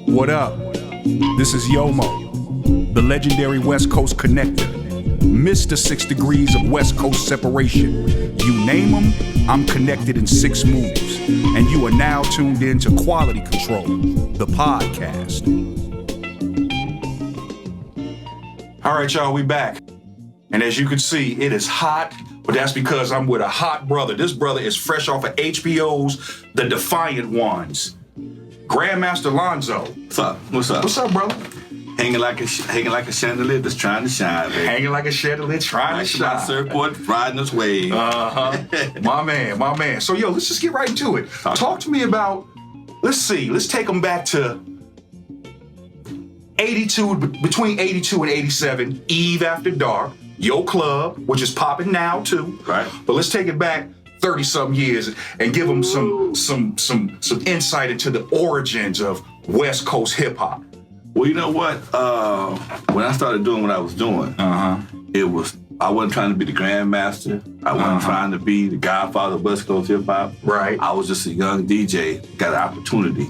What up? This is Yomo, the legendary West Coast connector, Mr. 6 degrees of West Coast separation. You name them, I'm connected in 6 moves. And you are now tuned in to Quality Control, the podcast. All right, y'all, we back. And as you can see, it is hot, but that's because I'm with a hot brother. This brother is fresh off of HBOs, The Defiant Ones. Grandmaster Lonzo. What's up? What's up? What's up, brother? Hanging like a chandelier that's trying to shine, baby. Hanging like a chandelier, trying to shine. My surfboard riding its wave. My man. So, yo, let's just get right into it. Talk to me about, let's take them back to 82, between 82 and 87, Eve After Dark, Yo Club, which is popping now, too. Right. But let's take it back 30-something years and give them some insight into the origins of West Coast hip-hop. Well, you know what? When I started doing what I was doing, I wasn't trying to be the grandmaster. I wasn't trying to be the godfather of West Coast hip-hop. Right. I was just a young DJ, got an opportunity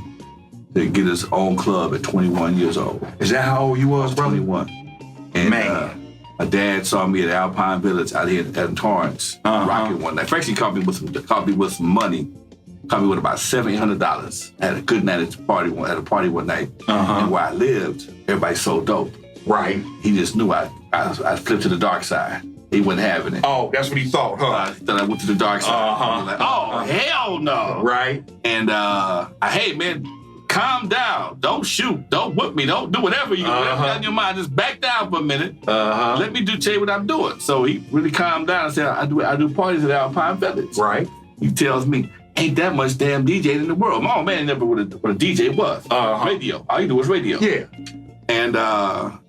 to get his own club at 21 years old. Is that how old you was, brother? 21. And, man. My dad saw me at Alpine Village out here in Torrance, rocking one night. First, he caught me with some money. Caught me with about $700. I had a good night at a party one night. And where I lived, everybody sold dope. Right. He just knew I flipped to the dark side. He wasn't having it. Oh, that's what he thought, huh? He thought I went to the dark side. He was like, oh, hell no. Right. And hey, man, calm down. Don't shoot. Don't whip me. Don't do whatever you got in your mind. Just back down for a minute. Let me tell you what I'm doing. So he really calmed down and said, I do parties at Alpine Village. Right. He tells me, ain't that much damn DJ in the world. My old man never what a DJ was. Radio. All you do was radio. Yeah. And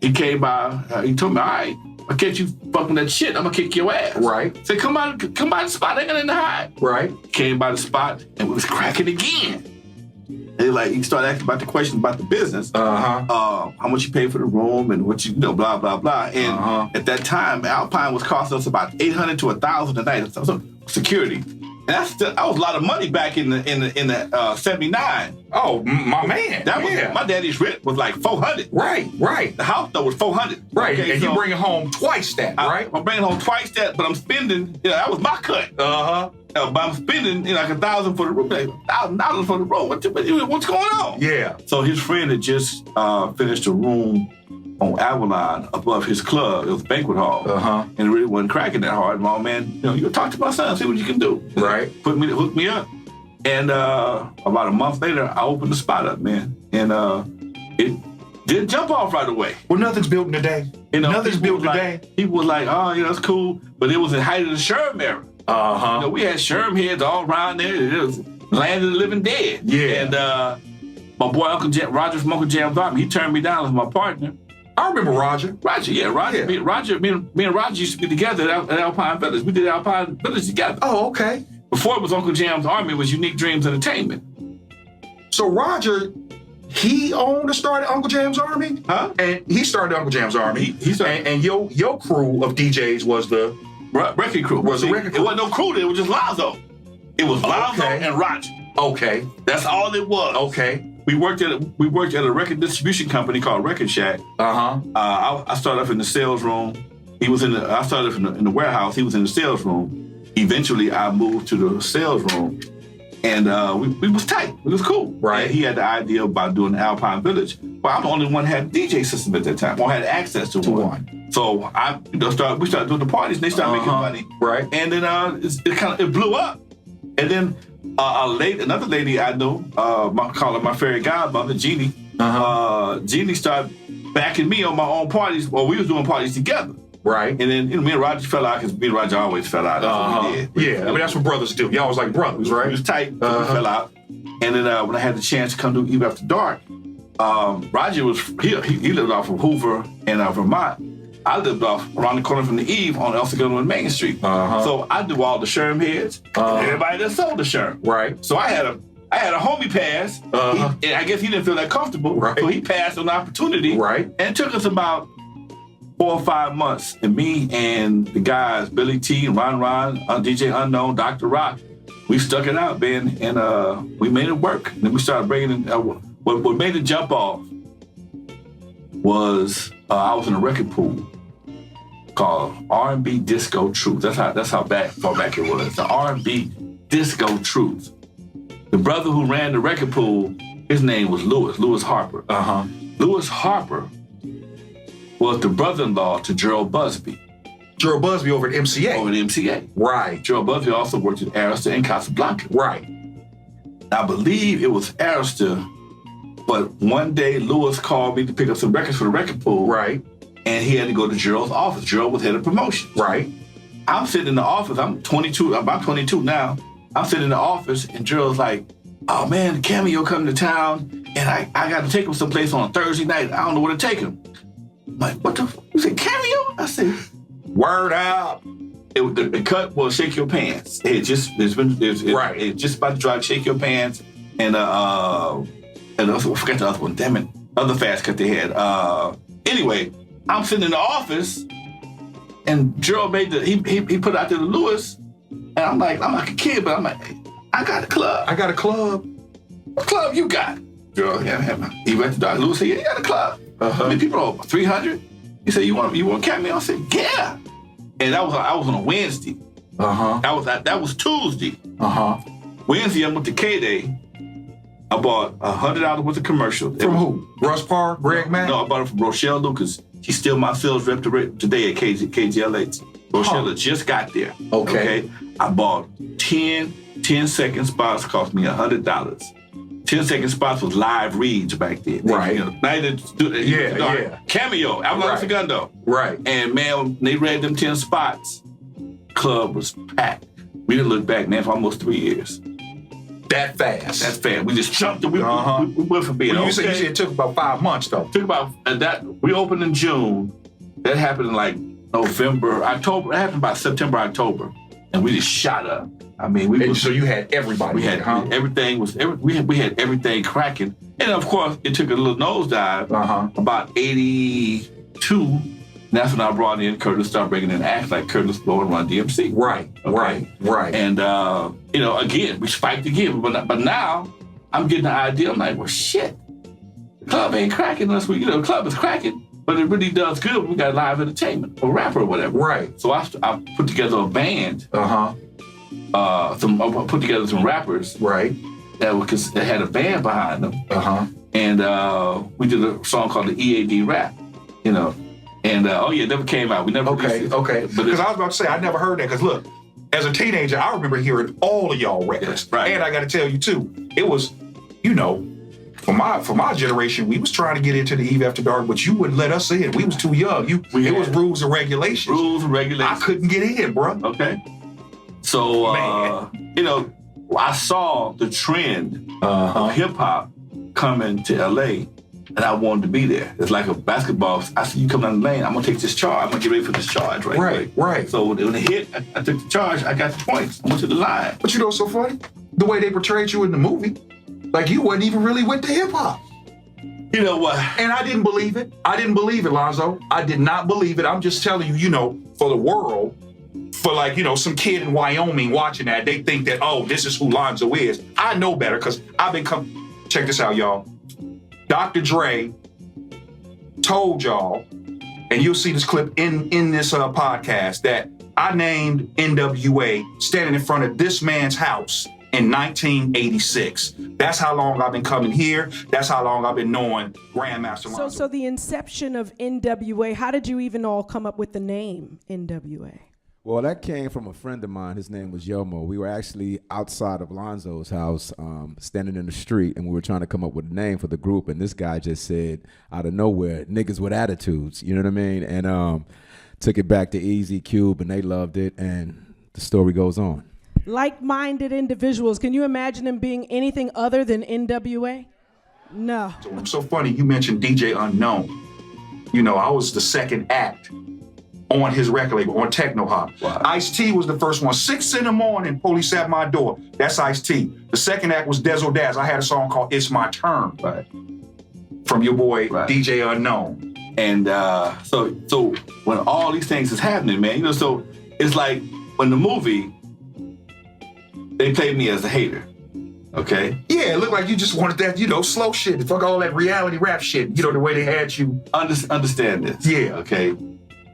he came by. He told me, all right, I'll catch you fucking that shit. I'm going to kick your ass. Right. Said, come by the spot. Ain't nothing to hide. Right. Came by the spot and we was cracking again. He started asking about the questions about the business. How much you pay for the room and what you know, blah, blah, blah. And at that time, Alpine was costing us about $800 to $1,000 a night. So security. And that was a lot of money back in the 79. Oh, my man. That was my daddy's rent was like $400. Right. The house though was $400. Right. Okay, and you bring it home twice that, right? I'm bringing home twice that, but I'm spending. That was my cut. But I'm spending like $1,000 for the room, like $1,000 for the room. What's going on? Yeah. So his friend had just finished a room on Avalon above his club. It was a banquet hall. And it really wasn't cracking that hard. My man, you talk to my son, see what you can do. Right. Hook me up. And about a month later, I opened the spot up, man. And it didn't jump off right away. Well, nothing's built in a day. Nothing's built in a day. People was like, oh, that's cool. But it was in height of the Sherm era. We had Sherm heads all around there. It was land of the living dead. Yeah. And my boy Roger from Uncle Jam's Army, he turned me down as my partner. I remember Roger. Roger. Me and Roger used to be together at Alpine Village. We did Alpine Village together. Oh, okay. Before it was Uncle Jam's Army, it was Unique Dreams Entertainment. So Roger, he owned or started Uncle Jam's Army? Huh? And he started Uncle Jam's Army. He started. And your crew of DJs was the Wreckin crew. Was the Wreckin crew. It wasn't no crew, it was just Lonzo. It was Lonzo and Roger. Okay. That's all it was. Okay. We worked at a record distribution company called Record Shack. I started off in the sales room. I started off in the warehouse. He was in the sales room. Eventually, I moved to the sales room, and we was tight. It was cool. Right. And he had the idea about doing Alpine Village. But I'm the only one that had a DJ system at that time. I had access to one. So we started doing the parties, and they started making money. Right. And then it blew up. And then another lady I knew, call her my fairy godmother, Jeannie. Jeannie started backing me on my own parties. Well, we was doing parties together. Right. And then me and Roger fell out because me and Roger always fell out. That's what we did. Yeah, I mean, that's what brothers do. Y'all was like brothers, right? We was tight, we fell out. And then when I had the chance to come do Eve After Dark, Roger he lived off of Hoover and Vermont. I lived off around the corner from the Eve on El Segundo and Main Street. So I do all the Sherm heads. Everybody that sold the Sherm. Right. So I had a homie pass. I guess he didn't feel that comfortable. Right. So he passed on the opportunity. Right. And it took us about 4 or 5 months. And me and the guys, Billy T, Ron, DJ Unknown, Dr. Rock, we stuck it out, man, and we made it work. And then we started bringing in, what made it jump off was I was in a record pool called R&B Disco Truth. That's how far back it was. The R&B Disco Truth. The brother who ran the record pool, his name was Lewis Harper. Lewis Harper was the brother-in-law to Gerald Busby. Gerald Busby over at MCA. Over at MCA. Right. Gerald Busby also worked at Arista and Casablanca. Right. I believe it was Arista, but one day Lewis called me to pick up some records for the record pool. Right. And he had to go to Gerald's office. Gerald was head of promotions. Right. I'm sitting in the office. I'm 22. I'm about 22 now. I'm sitting in the office, and Gerald's like, "Oh man, Cameo coming to town, and I got to take him someplace on a Thursday night. I don't know where to take him." I'm like, "What the? You said Cameo?" I said, "Word out." The cut was Shake Your Pants. It's just about to drive Shake Your Pants, and also, I forgot the other one. Damn it, other fast cut they had. Anyway. I'm sitting in the office, and Gerald made he put it out there to Lewis, and I'm like a kid, but I'm like, hey, I got a club. What club you got? Gerald, he went to Dr. Lewis said, yeah, you got a club. How many people are 300? He said, you want Cameo? I said, yeah. And I was on a Wednesday. That was Tuesday. Wednesday, I went to K-Day. I bought $100 worth of commercials. From who? Russ Parr, Greg Mack? No, I bought it from Rochelle Lucas. She's still my sales rep today at KGLH. Rochelle just got there. Okay. I bought 10 10-second spots, cost me $100. 10-second spots was live reads back then. Right. Cameo, Alonzo Segundo. Right. And man, they read them 10 spots. Club was packed. We didn't look back, man, for almost 3 years. That fast. That's fast. We just jumped and we went from being you said it took about 5 months, though. Took about that. We opened in June. That happened in like November, October. It happened by September, October, and we just shot up. I mean, so you had everybody. We had everything we had everything cracking, and of course it took a little nosedive. About 82. That's when I brought in Curtis, started bringing in acts like Curtis Blow and Run DMC. Right. And, again, we spiked again. But now I'm getting the idea. I'm like, well, shit. The club ain't cracking unless the club is cracking, but it really does good when we got live entertainment or rapper or whatever. Right. So I put together a band. I put together some rappers. Right. That had a band behind them. And we did a song called the EAD Rap, And it never came out. We never released it. Okay. Because I was about to say, I never heard that. Because look, as a teenager, I remember hearing all of y'all records. Right. And I got to tell you too, it was, for my generation, we was trying to get into the Eve After Dark, but you wouldn't let us in. We was too young. It was rules and regulations. Rules and regulations. I couldn't get in, bro. Okay. So, I saw the trend of hip hop coming to LA. And I wanted to be there. It's like a basketball. I said, you come down the lane, I'm gonna take this charge. I'm gonna get ready for this charge, right? Right. So when it hit, I took the charge, I got the points. I went to the line. But you know what's so funny? The way they portrayed you in the movie, like you wasn't even really with the hip hop. You know what? And I didn't believe it. Lonzo. I did not believe it. I'm just telling you, for the world, for some kid in Wyoming watching that, they think that, oh, this is who Lonzo is. I know better because I've been check this out, y'all. Dr. Dre told y'all, and you'll see this clip in this podcast, that I named NWA standing in front of this man's house in 1986. That's how long I've been coming here. That's how long I've been knowing Grandmaster Lonzo. So the inception of NWA, how did you even all come up with the name NWA? Well, that came from a friend of mine. His name was Yomo. We were actually outside of Lonzo's house, standing in the street, and we were trying to come up with a name for the group. And this guy just said, out of nowhere, niggas with attitudes. You know what I mean? And took it back to Easy Cube, and they loved it. And the story goes on. Like-minded individuals. Can you imagine them being anything other than NWA? No. So funny, you mentioned DJ Unknown. I was the second act on his record label, on Techno Hop. Wow. Ice-T was the first one. 6 a.m, police at my door. That's Ice-T. The second act was Dezo Daz. I had a song called It's My Turn. Right. From your boy, DJ Unknown. And so when all these things is happening, man, so it's like when the movie, they played me as a hater. Okay. Yeah, it looked like you just wanted that, slow shit. Fuck all that reality rap shit. The way they had you. Understand this. Yeah. Okay.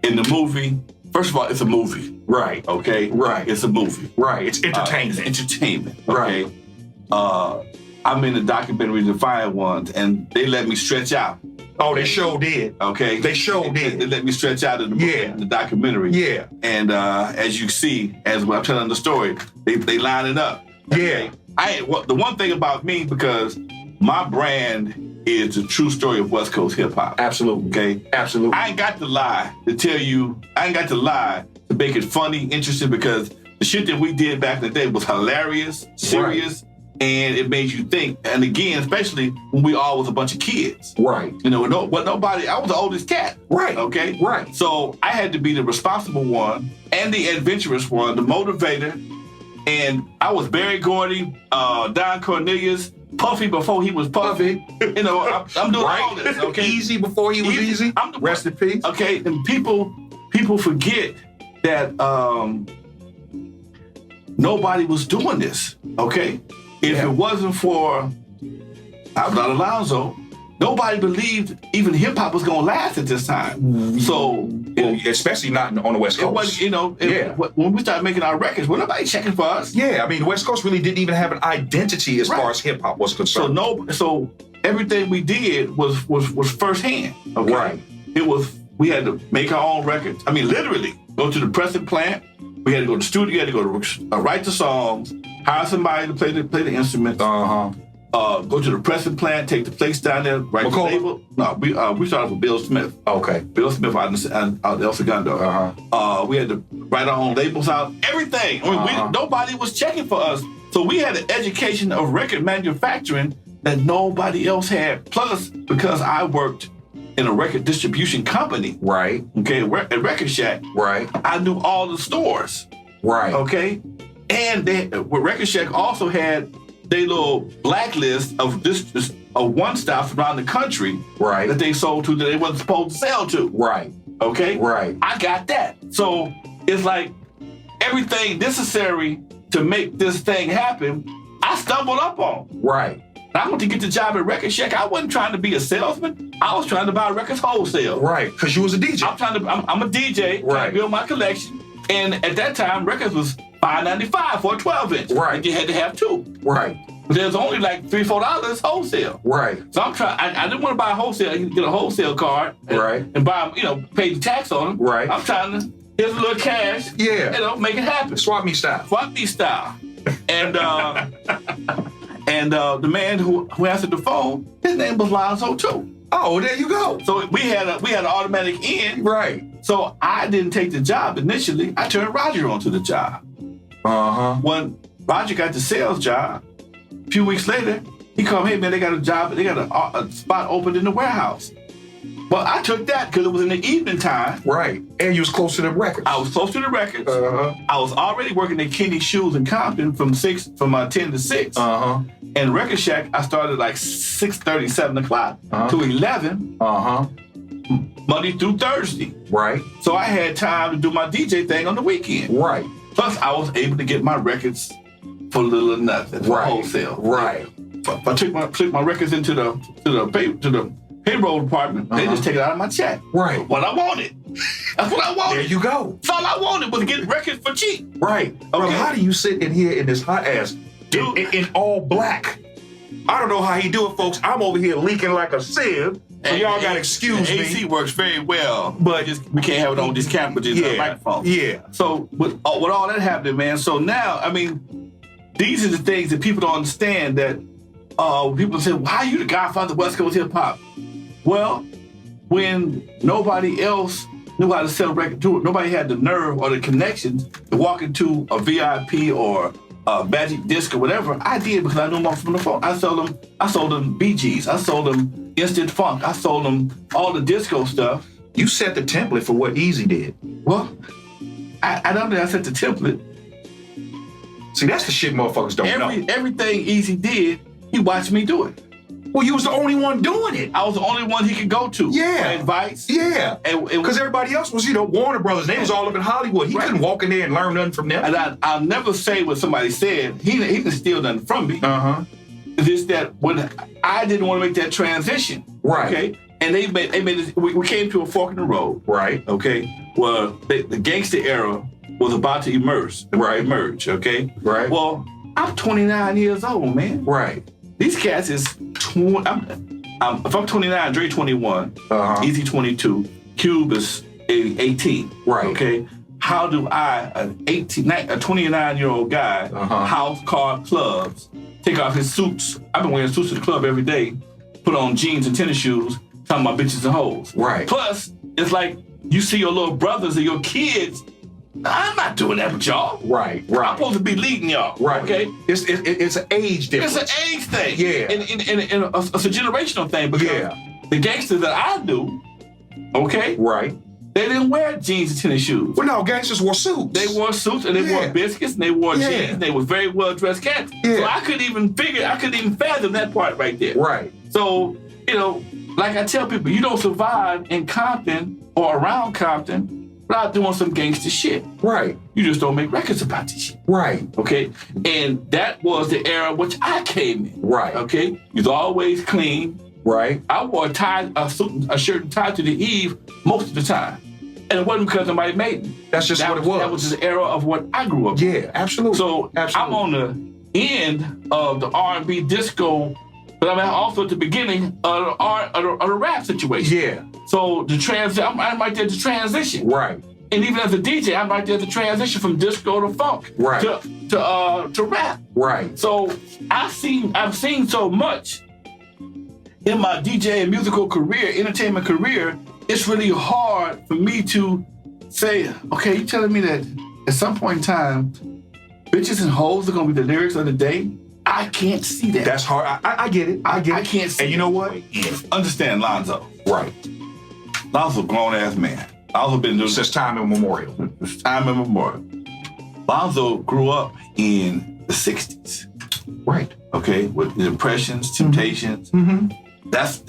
In the movie, first of all, it's a movie. Right. Okay. Right. It's a movie. Right. It's entertainment. It's entertainment. Okay. Right. I'm in the documentary Defiant Ones, and they let me stretch out. Oh, they sure did. Okay. They sure did. They let me stretch out in the documentary. Yeah. And as you see, as I'm telling the story, they line it up. Yeah. The one thing about me, because my brand is the true story of West Coast hip hop. Absolutely. Okay? Absolutely. I ain't got to lie to tell you, I ain't got to lie to make it funny, interesting, because the shit that we did back in the day was hilarious, serious, and it made you think. And again, especially when we all was a bunch of kids. Right. Nobody, I was the oldest cat. Right. Okay? Right. So I had to be the responsible one and the adventurous one, the motivator. And I was Barry Gordy, Don Cornelius, Puffy before he was Puffy. I'm doing all this, okay? Easy before he was easy. Rest in peace. Okay, and people forget that nobody was doing this, okay? If it wasn't for Alonzo, nobody believed even hip hop was gonna last at this time. So, especially not on the West Coast. It wasn't, when we started making our records, well, nobody checking for us. Yeah, I mean, the West Coast really didn't even have an identity as far as hip hop was concerned. So everything we did was firsthand. Okay? Right. We had to make our own records. I mean, literally go to the pressing plant. We had to go to the studio. We had to go to write the songs, hire somebody to play the instruments. Go to the pressing plant, take the place down there, write the label. No, we started with Bill Smith. Okay. Bill Smith out of El Segundo. We had to write our own labels out, everything. I mean, nobody was checking for us. So we had an education of record manufacturing that nobody else had. Plus, because I worked in a record distribution company. Right. Okay, at Record Shack. Right. I knew all the stores. Right. Okay. And Record Shack also had their little blacklist of one stop around the country, right, that they sold to that they wasn't supposed to sell to. Right. Okay? Right. I got that. So it's like everything necessary to make this thing happen, I stumbled up on. Right. I went to get the job at Record Shack. I wasn't trying to be a salesman. I was trying to buy records wholesale. Right, because you was a DJ. I'm a DJ, trying to build my collection. And at that time, records was $5.95 for a 12-inch. Right. And you had to have two. Right. But there's only like $3, $4 wholesale. Right. So I'm trying. I didn't want to buy a wholesale. You can get a wholesale card. And buy them, pay the tax on them. Right. I'm trying to, here's a little cash. Yeah. Make it happen. Swap me style. Swap me style. And the man who answered the phone, his name was Lonzo too. Oh, there you go. So we had an automatic in. Right. So I didn't take the job initially. I turned Roger onto the job. When Roger got the sales job, a few weeks later, he called, hey man, they got a job, they got a spot open in the warehouse. Well, I took that because it was in the evening time. Right. And you was close to the records. I was close to the records. I was already working at Kenny's Shoes in Compton from 10 to 6. And Record Shack, I started like 6:30, 7 o'clock to 11. Monday through Thursday. Right. So I had time to do my DJ thing on the weekend. Right. Plus, I was able to get my records for little or nothing, for wholesale. Right. If I took my records into the payroll department, they just take it out of my check. Right. What I wanted. That's what I wanted. There you go. That's all I wanted was to get records for cheap. Right. Okay. Bro, how do you sit in here in this hot ass, in all black? I don't know how he do it, folks. I'm over here leaking like a sieve. So y'all got to excuse me. AC works very well, but we can't have it on this camera, just a microphone. Yeah. So with all that happening, man, so now, I mean, these are the things that people don't understand, that people say, why are you the godfather of West Coast hip hop? Well, when nobody else knew how to sell records, nobody had the nerve or the connections to walk into a VIP or Magic Disc or whatever, I did because I knew them from the phone. I sold them BGs. I sold them Instant Funk. I sold them all the disco stuff. You set the template for what Easy did. Well, I don't think I set the template. See, that's the shit motherfuckers don't know. Everything Easy did, he watched me do it. Well, you was the only one doing it. I was the only one he could go to. Yeah. For advice. Yeah. Because everybody else was, Warner Brothers. They was all up in Hollywood. He couldn't walk in there and learn nothing from them. And I'll never say what somebody said. He didn't steal nothing from me. It's just that when I didn't want to make that transition. Right. Okay. And they made this, we came to a fork in the road. Right. Okay. Well, the gangster era was about to emerge. Okay. Right. Well, I'm 29 years old, man. Right. These cats is if I'm 29, Dre 21, Easy 22, Cube is 18. Right. Okay. How do I, a 29-year-old guy, house, car, clubs, take off his suits? I've been wearing suits to the club every day, put on jeans and tennis shoes, talking about bitches and hoes. Right. Plus, it's like you see your little brothers or your kids. I'm not doing that with y'all. Right. I'm supposed to be leading y'all. Right. Okay. It's an age difference. It's an age thing. Yeah. And it's a generational thing because the gangsters that I knew, okay, right, they didn't wear jeans and tennis shoes. Well, no, gangsters wore suits. They wore suits and they wore biscuits and they wore jeans. They were very well dressed cats. Yeah. So I couldn't even fathom that part right there. Right. So, like I tell people, you don't survive in Compton or around Compton without doing some gangster shit. Right. You just don't make records about this shit. Right. Okay. And that was the era which I came in. Right. Okay. You was always clean. Right. I wore a shirt and tie to the eve most of the time. And it wasn't because somebody made me. That's just what it was. That was the era of what I grew up in. Yeah, absolutely. So I'm on the end of the R&B disco, but I'm also at the beginning of the rap situation. Yeah. So I'm right there at the transition. Right. And even as a DJ, I'm right there at the transition from disco to funk. Right. To rap. Right. So I've seen so much in my DJ and musical career, entertainment career. It's really hard for me to say, okay, you telling me that at some point in time, bitches and hoes are gonna be the lyrics of the day? I can't see that. That's hard. I get it. I can't see. And you know what? Understand Lonzo. Right. Lonzo's a grown-ass man. Lonzo been doing since time immemorial. Since time immemorial. Lonzo grew up in the 60s. Right. Okay, with the Impressions, Temptations. Mm-hmm. That's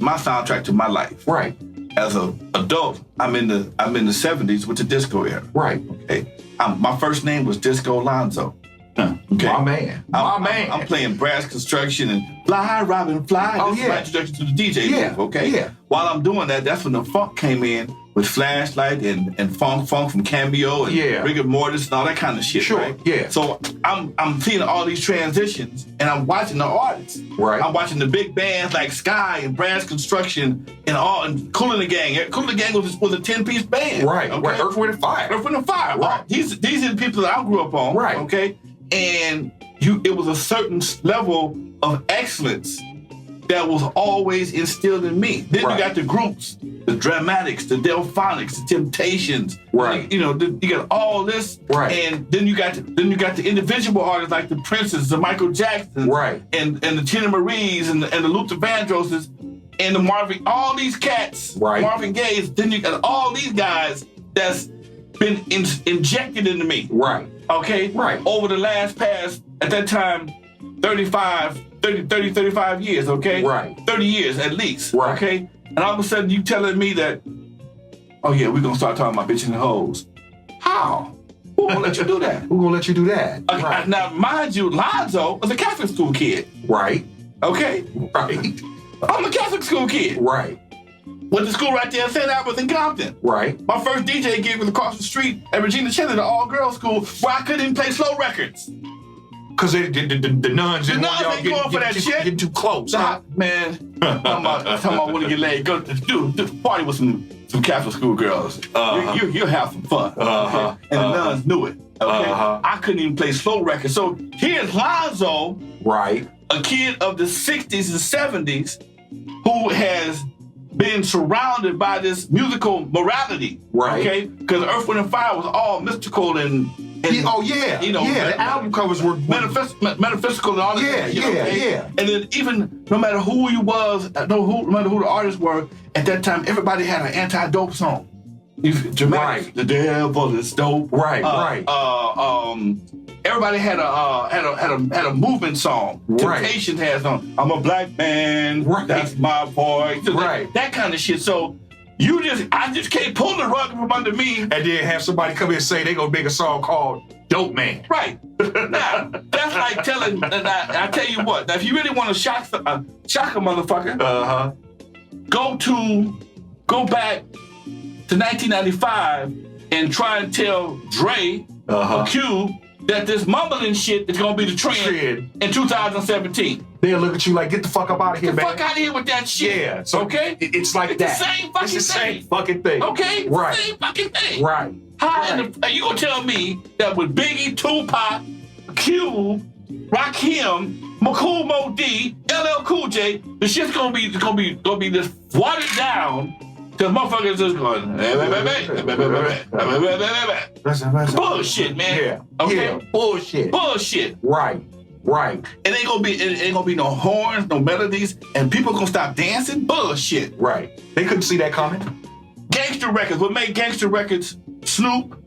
my soundtrack to my life. Right. As an adult, I'm in the 70s with the disco era. Right. Okay. My first name was Disco Alonzo. Okay. My man. I'm playing brass construction and Fly Robin Fly. Oh, this is my introduction to the DJ move, okay? Yeah. While I'm doing that, that's when the funk came in with Flashlight and funk from Cameo and Rigor Mortis and all that kind of shit. Sure. Right? Yeah. So I'm seeing all these transitions and I'm watching the artists. Right. I'm watching the big bands like Sky and Brass Construction and Kool and the Gang. Kool and the Gang was a 10-piece band. Right. Okay? Right. Earth, Wind and Fire. Earth, Wind and Fire. Right. These are the people that I grew up on. Right. Okay. And it was a certain level of excellence that was always instilled in me. Then you got the groups, the Dramatics, the Delphonics, the Temptations. Right. You got all this. Right. And then you got the individual artists like the Princes, the Michael Jacksons, right, and the Tina Marie's and the Luther Vandrosses and the Marvin, all these cats, right, Marvin Gaye's. Then you got all these guys that's been injected into me. Right. Okay? Right. Over the past, at that time, 35 years, okay? Right. 30 years at least, right, okay? And all of a sudden you telling me that, oh yeah, we're gonna start talking about bitches and hoes. How? Who gonna let you do that? Who gonna let you do that? Right. Now, mind you, Lonzo was a Catholic school kid. Right. Okay? Right. I'm a Catholic school kid. Right. Went to school right there in St. Albert in Compton. Right. My first DJ gig was across the street at Regina Chandler, the all-girls school, where I couldn't even play slow records. Because the nuns didn't want y'all getting too close. Nah, man, talking about want to get laid. Go do party with some Catholic school girls. You'll have some fun. Okay? And the nuns knew it. Okay? I couldn't even play slow records. So here's Lonzo, right, a kid of the 60s and 70s who has been surrounded by this musical morality. Right. Okay? Because Earth, Wind, and Fire was all mystical and the album covers were metaphysical and all that. Yeah. And then even no matter who you was, no matter who the artists were, at that time, everybody had an anti-dope song. Dramatic, right. The devil is dope. Right, right. everybody had a movement song. Right. Temptations had song. I'm a black man. Right. That's my boy. Right. That kind of shit. So I just can't pull the rug from under me. And then have somebody come in and say they gonna make a song called Dope Man. Right. Now, that's like telling, I tell you what, now if you really want to shock a motherfucker, go back to 1995 and try and tell Dre or Q that this mumbling shit is gonna be the trend in 2017. They'll look at you like, get the fuck up out of here, Get the man. fuck out of here with that shit. Yeah. So okay? It's like it's that. The same fucking it's the thing. same fucking thing. Okay? Right. Same fucking thing. Right. Are you gonna tell me that with Biggie, Tupac, Q, Rakim, McCool Mo D, LL Cool J, the shit's gonna be this watered down till motherfuckers just going bullshit, man. Yeah. Okay. Yeah. Bullshit. Bullshit. Right. Right. It ain't gonna be no horns, no melodies, and people gonna stop dancing. Bullshit. Right. They couldn't see that coming. Gangster records. What made gangster records? Snoop,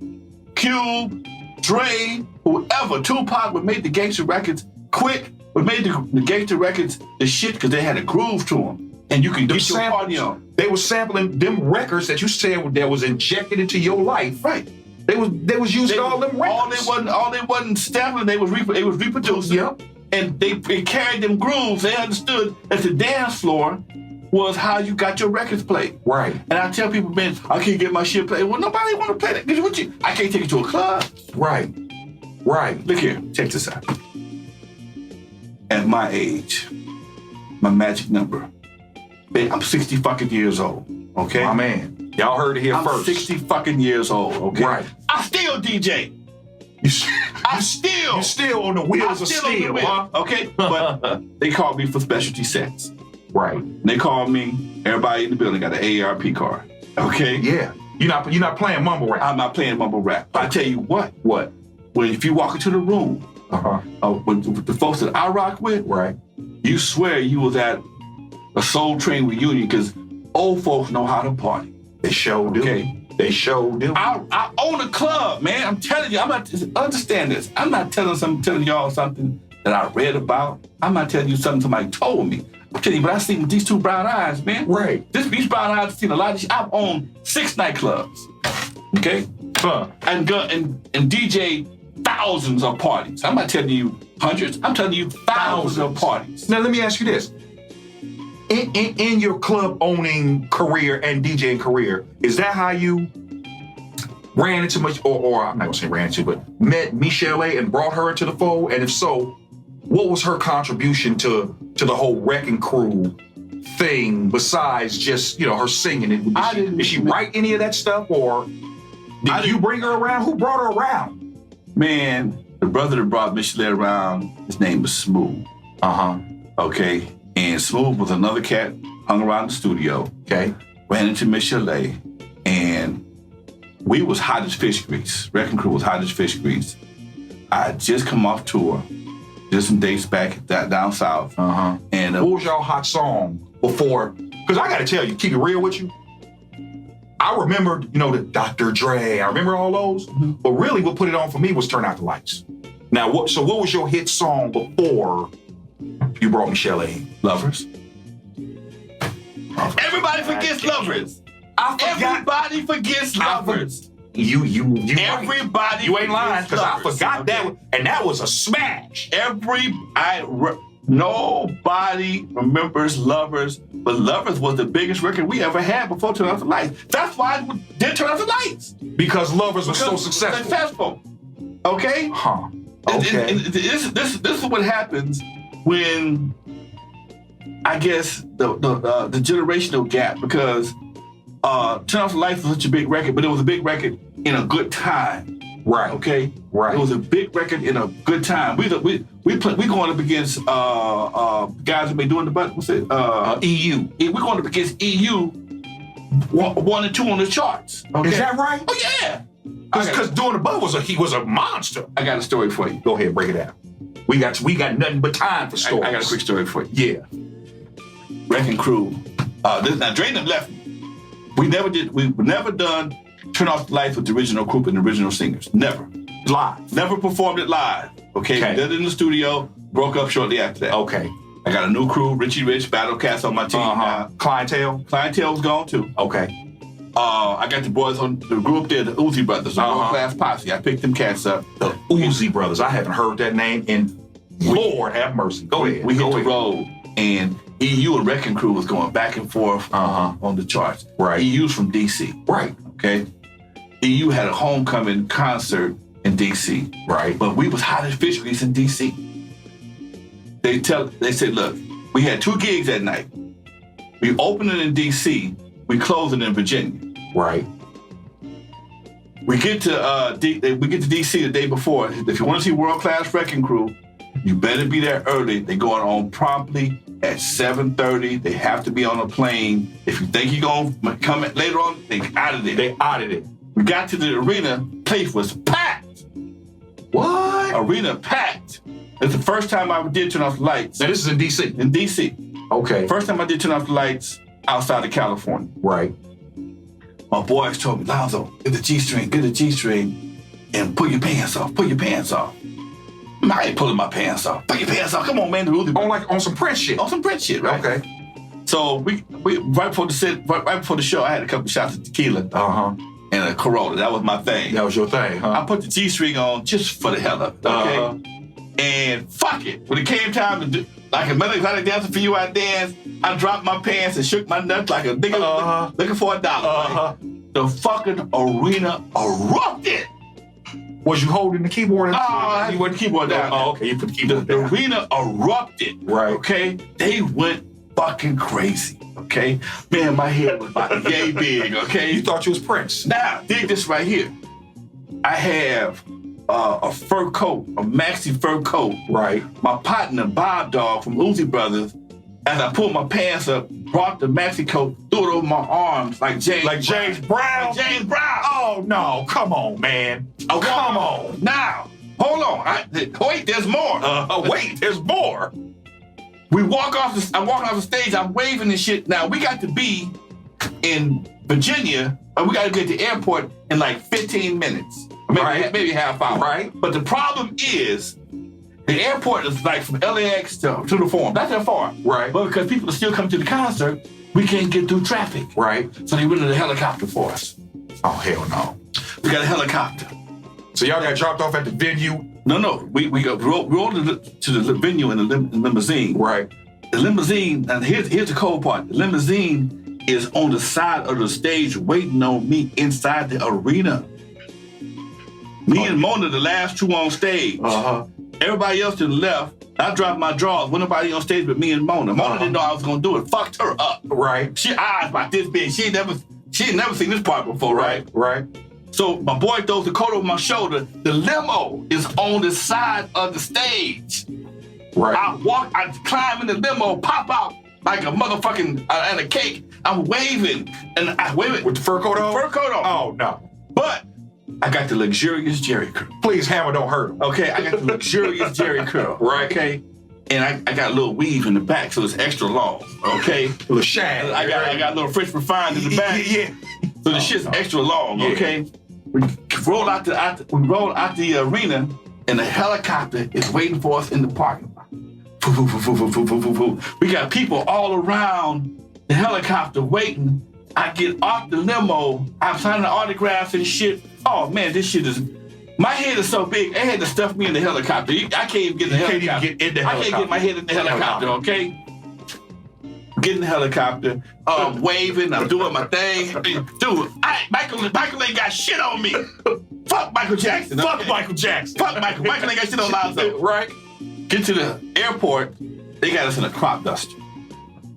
Cube, Dre, whoever. Tupac would make the gangster records quick. Would made the gangster records the shit because they had a groove to them, and you could get your party on. They were sampling them records that you said that was injected into your life. Right. They was using all them records. All they wasn't sampling. They was reproducing. Yep. And they carried them grooves. They understood that the dance floor was how you got your records played. Right. And I tell people, man, I can't get my shit played. Well, nobody want to play that. I can't take it to a club. Right. Right. Look here. Check this out. At my age, my magic number. Man, I'm 60 fucking years old. Okay? My man. Y'all heard it here first. 60 fucking years old. Okay? Right. I still DJ. You still on the wheels of steel, huh? Okay? But they called me for specialty sets. Right. They called me, everybody in the building got an AARP card. Okay? Yeah. You're not playing mumble rap. I'm not playing mumble rap. But I tell you what. Well, if you walk into the room, with the folks that I rock with, right, you swear you was at a Soul Train reunion because old folks know how to party. They sure do. Okay? They sure do. I own a club, man. I'm telling you, I'm not, understand this. I'm not telling y'all something that I read about. I'm not telling you something somebody told me. I'm telling you, but I seen with these two brown eyes, man. Right. These brown eyes have seen a lot of shit. I've owned 6 nightclubs. Okay? And DJ thousands of parties. I'm not telling you hundreds. I'm telling you thousands of parties. Now let me ask you this. In your club owning career and DJing career, is that how you ran into or I'm not gonna say ran into, but met Michelle A and brought her into the fold? And if so, what was her contribution to the whole Wreckin crew thing besides just, her singing? Did she write any of that stuff, or did you bring her around? Who brought her around? Man, the brother that brought Michelle around, his name was Smooth. Okay. And Smooth was another cat, hung around the studio. Okay. Ran into Michelle A, and we was hot as fish grease. Wreckin crew was hot as fish grease. I had just come off tour, did some dates back down south. And what was y'all hot song before? Because I got to tell you, keep it real with you. I remember, the Dr. Dre. I remember all those. But really, what put it on for me was Turn Out the Lights. Now, what was your hit song before you brought Michelle A? Lovers. Everybody forgets Lovers. Everybody forgets Lovers. You Everybody. You ain't lying, because I forgot that, and that was a smash. Nobody remembers Lovers, but Lovers was the biggest record we ever had before Turn Out the Lights. That's why I did Turn Out the Lights. Because Lovers was so successful. Okay? Okay. This is what happens when, I guess, the generational gap, because Turn Out the Lights was such a big record, but it was a big record in a good time. Right. Okay. Right. It was a big record in a good time. We going up against guys that been doing the button. What's it? EU. We're going up against EU 1 and 2 on the charts. Okay? Is that right? Oh yeah. Because Doing the Butt he was a monster. I got a story for you. Go ahead, break it down. We got nothing but time for stories. I got a quick story for you. Yeah. Wreckin crew. Now Dre done left me. We've never done Turn Off the Lights with the original group and the original singers. Never. Live. Never performed it live. Okay. Okay. We did it in the studio, broke up shortly after that. Okay. I got a new crew, Richie Rich, Battle Cats on my team now. Clientele? Clientele's gone too. Okay. I got the boys on the group there, the Uzi Brothers, the World Class Posse. I picked them cats up. The Uzi Brothers. I haven't heard that name in Lord have mercy. Go ahead. We hit Go the ahead. road, and EU and Wreckin crew was going back and forth on the charts. Right. EU's from DC. Right. Okay. EU had a homecoming concert in DC. Right. But we was hot as fish grease in DC. They said, look, we had 2 gigs that night. We opened it in DC. We closed it in Virginia. Right. We get to DC the day before. If you want to see World Class Wrecking Crew, you better be there early. They going on promptly at 7:30. They have to be on a plane. If you think you're gonna come in later on, they out of there. They out of it. We got to the arena. Place was packed. What? Arena packed. It's the first time I did turn off the lights Now this is in DC. in DC. Okay. First time I did turn off the lights outside of California. Right. My boys told me, Lonzo, get the G-string, and pull your pants off. Pull your pants off. I ain't pulling my pants off. Pull your pants off. Come on, man. The Rudy. On some Prince shit. On some Prince shit, right? Okay. So we right before the show, I had a couple shots of tequila and a Corolla. That was my thing. That was your thing, huh? I put the G-string on just for the hell of it, okay? And fuck it. When it came time to do, like a melodic dancer for you, I danced. I dropped my pants and shook my nuts like a nigga looking for $1. Right? The fucking arena erupted. Was you holding the keyboard? You put the keyboard down. Oh, okay. You put the keyboard The down. arena erupted. Right. Okay? They went fucking crazy. Okay? Man, my head was about yay big. Okay? You thought you was Prince. Now, dig this right here. I have a fur coat, a maxi fur coat. Right. My partner, Bob Dog from Uzi Brothers, as I pulled my pants up, brought the maxi coat, threw it over my arms like James Brown. Like James Brown. Oh, no. Come on, man. Oh, come on. Now, hold on. Wait, there's more. Wait, there's more. I walk off the stage, I'm waving and shit. Now, we got to be in Virginia, and we got to be at the airport in like 15 minutes. Maybe half hour. Right. But the problem is, the airport is like from LAX to the Forum. Not that far. Right. But because people are still coming to the concert, we can't get through traffic. Right. So they rented a helicopter for us. Oh, hell no. We got a helicopter. So y'all got dropped off at the venue? No. We rolled to the venue in the limousine. Right. The limousine, and here's the cold part. The limousine is on the side of the stage waiting on me inside the arena. Me and Mona, the last 2 on stage. Everybody else to the left, I dropped my drawers. Wasn't nobody on stage but me and Mona. Mona didn't know I was gonna do it. Fucked her up. Right. She eyes about this big. She had never seen this part before, right? Right. So my boy throws the coat over my shoulder. The limo is on the side of the stage. Right. I climb in the limo, pop out like a motherfucking and a cake. I'm waving and I wave it With the fur coat on? Fur coat on. Oh, no. But I got the luxurious Jerry curl. Please, Hammer, don't hurt him. Okay, I got the luxurious Jerry curl. Right. Okay. And I got a little weave in the back, so it's extra long. Okay. A little shag. I got a little French refined in the back. Yeah. So the shit's extra long, Yeah. okay? We roll out the arena, and the helicopter is waiting for us in the parking lot. We got people all around the helicopter waiting. I get off the limo. I'm signing autographs and shit. Oh man, this shit is. My head is so big. They had to stuff me in the helicopter. I can't even get in the helicopter. Can't even get in the I can't get my head in the helicopter. Okay. Get in the helicopter. Waving. I'm doing my thing. Dude, Michael ain't got shit on me. Fuck Michael Jackson. Fuck Michael Jackson. Fuck Michael. Michael ain't got shit on Lonzo. Right. Get to the airport. They got us in a crop duster.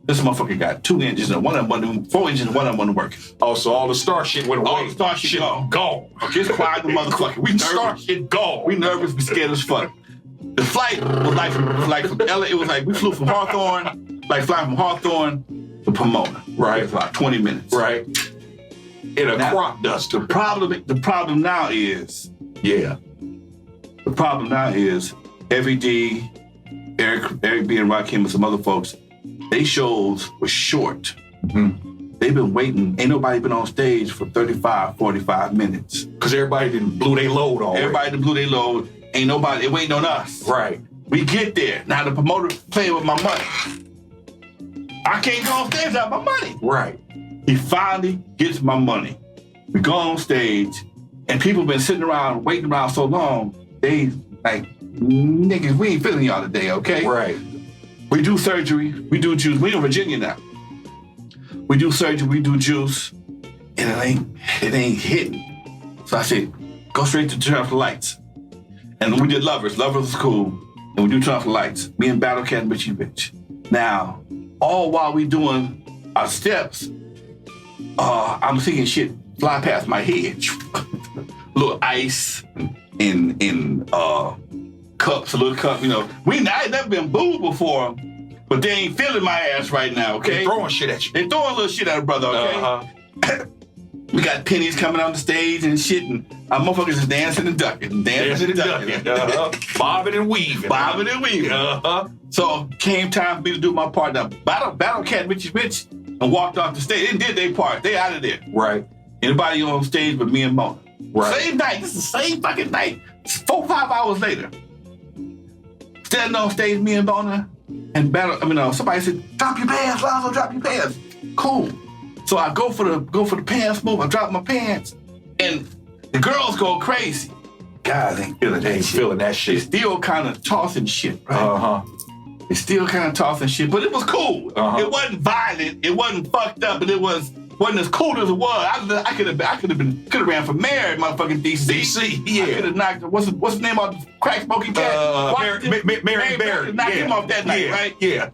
This motherfucker got 2 engines and 4 engines and one of them wasn't working. Oh, so all the star shit went away. All the star shit gone. Okay, it's quiet the motherfucker. We star nervous. shit gone. We nervous. We scared as fuck. The flight was like from LA. It was like we flew from Hawthorne, like flying from Hawthorne to Pomona. Right. It was about 20 minutes. Right. In a Now, crop duster. The problem now is, Yeah. the problem now is Heavy D, Eric B and Rakim and some other folks, they shows were short. they've been waiting. Ain't nobody been on stage for 35, 45 minutes. Because everybody didn't blew their load already. Everybody done blew their load. Ain't nobody, they waiting on us. Right. We get there. Now the promoter playing with my money. I can't go on stage without my money. Right. He finally gets my money. We go on stage, and people been sitting around, waiting around so long, they like, niggas, we ain't feeling y'all today, okay? Right. We do surgery, we do juice. We in Virginia now. We do surgery, we do juice, and it ain't hitting. So I said, go straight to turn off the lights. And we did Lovers. Lovers was cool. And we do turn off the lights. Me and Battle Cat and Richie Rich. Now, all while we doing our steps, I'm seeing shit fly past my head. Little ice in cups, a little cup, you know. I ain't never been booed before, but they ain't feeling my ass right now, okay? They throwing shit at you. They throwing a little shit at a brother, okay? We got pennies coming on the stage and shit, and our motherfuckers is dancing and ducking, dancing and ducking. Bobbing and weaving. Bobbing and weaving. So came time for me to do my part. Now, Battle Cat, Richie Rich, and walked off the stage. They didn't did their part. They out of there. Right. Anybody on stage but me and Mona. Right. Same night. This is the same fucking night. 4 or 5 hours later. Standing on stage, me and Mona, and somebody said, drop your pants, Lonzo, drop your pants. Cool. So I go for the pants move. I drop my pants, and the girls go crazy. Guys ain't feeling that shit. Feeling that shit. They still kind of tossing shit, right? They still kind of tossing shit, but it was cool. It wasn't violent. It wasn't fucked up, and it wasn't as cool as it was. I could have ran for mayor at motherfucking DC. Yeah. I could have knocked. What's the name of the crack smoking cat? Mary Barry. Knocked him off that night, right? Yeah.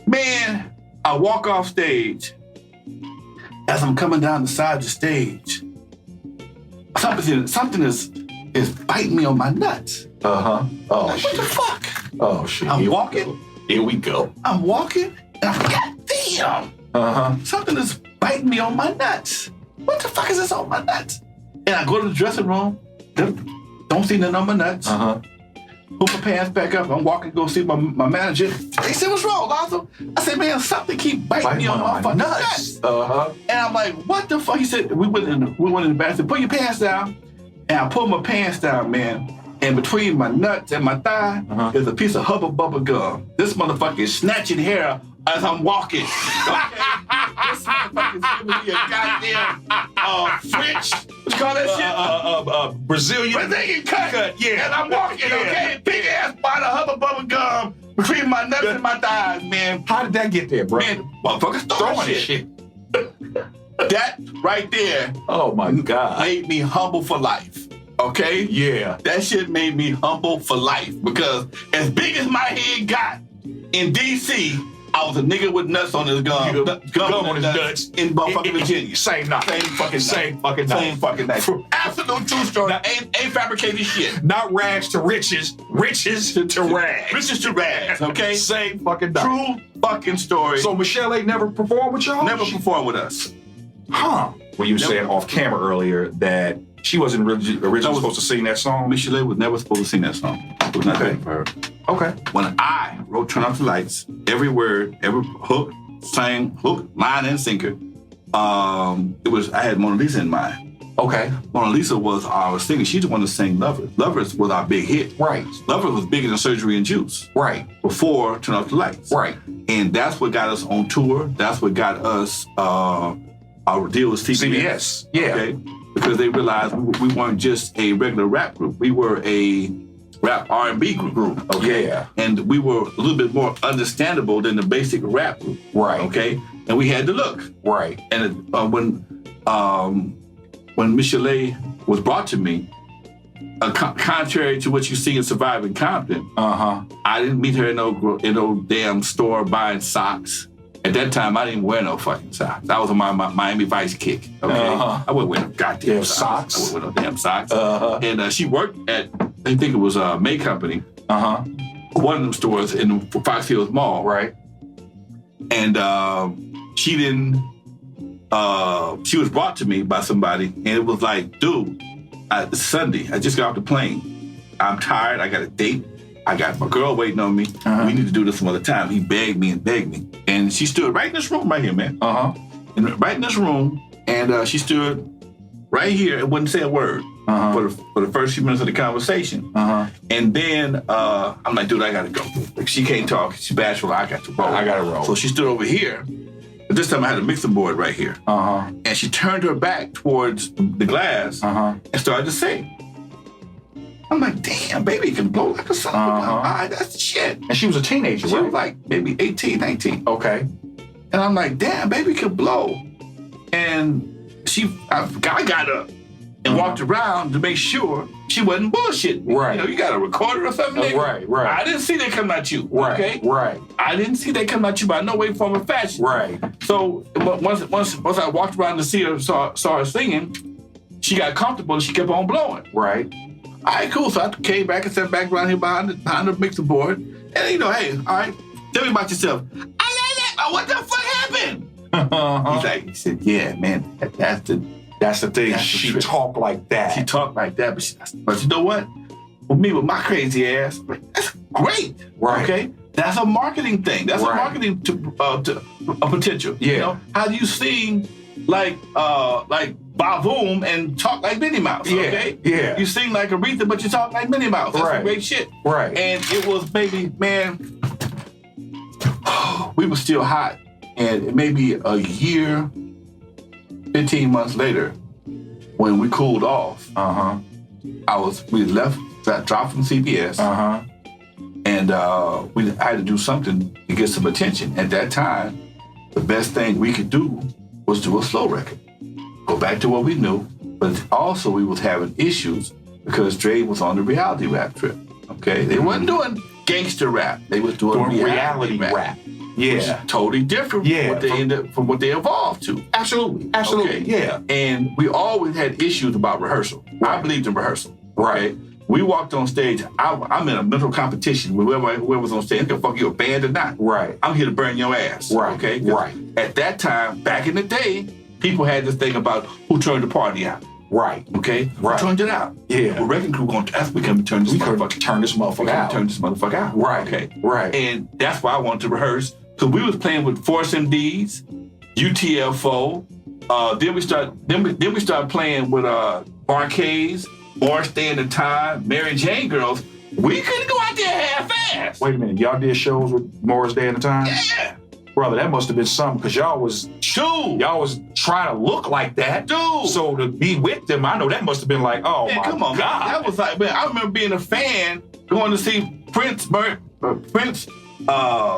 Man, I walk off stage. As I'm coming down the side of the stage, something is biting me on my nuts. Oh, like, shit. What the fuck? Oh, shit. I'm walking. Here we go. I'm walking, and I'm like, God damn. Something is biting me on my nuts. What the fuck is this on my nuts? And I go to the dressing room, don't see nothing on my nuts. Put my pants back up. I'm walking to go see my manager. They said, what's wrong, Alonzo? I said, man, something keep biting me on my fucking nuts. And I'm like, what the fuck? He said, we went in the bathroom, put your pants down. And I pulled my pants down, man. And between my nuts and my thigh is a piece of Hubba Bubba gum. This motherfucker is snatching hair as I'm walking. Okay? This motherfucker's giving me a goddamn French, what you call that shit? Brazilian cut. Yeah. And I'm walking, okay? Big ass bottle of Hubba Bubba gum between my nuts and my thighs, man. How did that get there, bro? Man, motherfuckers throwing shit. That right there. Oh my God. Made me humble for life. Okay? Yeah. That shit made me humble for life because as big as my head got in DC, I was a nigga with nuts on his gum. Gum on his nuts in motherfucking Virginia. Same night. Same fucking night. Absolute true story. Ain't fabricated shit. Not rags to riches. Riches to rags. Riches to rags, okay? Same fucking night. True fucking story. So Michelle ain't never performed with y'all? Never performed with us. Huh. Well, you were saying off camera earlier that she wasn't originally supposed to sing that song? Michelle was never supposed to sing that song. It was not written for her. Okay. When I wrote Turn Off the Lights, every word, every hook, line, and sinker, I had Mona Lisa in mind. Okay. Mona Lisa was our singer. She just wanted to sing Lovers. Lovers was our big hit. Right. Lovers was bigger than Surgery and Juice. Right. Before Turn Off the Lights. Right. And that's what got us on tour. That's what got us our deal with CBS. Yeah. Okay? Because they realized we weren't just a regular rap group. We were a rap R&B group. Okay. Yeah. And we were a little bit more understandable than the basic rap group. Right. Okay. And we had the look. Right. And when Michelle was brought to me, contrary to what you see in Surviving Compton, I didn't meet her in no damn store buying socks. At that time, I didn't wear no fucking socks. I was on my Miami Vice kick. Okay, I wouldn't wear no goddamn socks. I wouldn't wear no damn socks. And she worked at, I think it was May Company. One of them stores in Fox Hills Mall. Right. And she didn't. She was brought to me by somebody, and it was like, dude, it's Sunday. I just got off the plane. I'm tired. I got a date. I got my girl waiting on me. We need to do this some other time. He begged me. And she stood right in this room right here, man. right in this room, and she stood right here and wouldn't say a word for the first few minutes of the conversation. And then I'm like, dude, I gotta go. Like, she can't talk. She's bashful. I got to roll. I gotta roll. So she stood over here. But this time I had a mixing board right here. And she turned her back towards the glass and started to sing. I'm like, damn, baby can blow like a son. That's the shit. And she was a teenager, She right? was like maybe 18, 19. Okay. And I'm like, damn, baby can blow. And I got up and walked around to make sure she wasn't bullshitting. Right. You know, you got a recorder or something, nigga? Right. I didn't see that coming at you. Right. Okay? Right. I didn't see that coming at you by no way, form, or fashion. Right. So once I walked around to see her, saw her singing, she got comfortable and she kept on blowing. Right. All right, cool. So I came back and sat back around here behind the mixer board. And, you know, hey, all right, tell me about yourself. What the fuck happened? He said, yeah, man, that's the thing. She talked like that. She talked like that, but you know what? With me, with my crazy ass, that's great. Right. Okay? That's a marketing thing. That's a marketing to a potential. Yeah. You know, how do you sing like Bavoom and talk like Minnie Mouse? Yeah. Okay? Yeah. You sing like Aretha, but you talk like Minnie Mouse. That's some great shit. Right. And it was maybe, man, we were still hot. And maybe a year, 15 months later, when we cooled off, we got dropped from CBS, and I had to do something to get some attention. At that time, the best thing we could do was do a slow record, go back to what we knew, but also we was having issues because Dre was on the reality rap trip. Okay, they wasn't doing gangster rap; they was doing reality rap. Yeah. Which is totally different from what they evolved to. Absolutely. Okay. Yeah. And we always had issues about rehearsal. I believed in rehearsal. Right. We walked on stage. I'm in a mental competition with whoever's on stage. I don't give a fuck you a band or not. Right. I'm here to burn your ass. Right. Okay. Right. At that time, back in the day, people had this thing about who turned the party out. Right. Okay. Right. Who turned it out? Yeah. The Wreckin crew going. We can turn this motherfucker out. Turn this motherfucker out. Right. Okay. Right. And that's why I wanted to rehearse. Because we was playing with Force MDs, UTFO. Then we start playing with Barcades, Morris Day and the Time, Mary Jane Girls. We couldn't go out there half-ass. Wait a minute, y'all did shows with Morris Day and the Time? Yeah. Brother, that must have been something, because y'all was trying to look like that. Dude. So to be with them, I know that must have been like, oh man, my come on, God. Man. That was like, man, I remember being a fan, going to see Prince,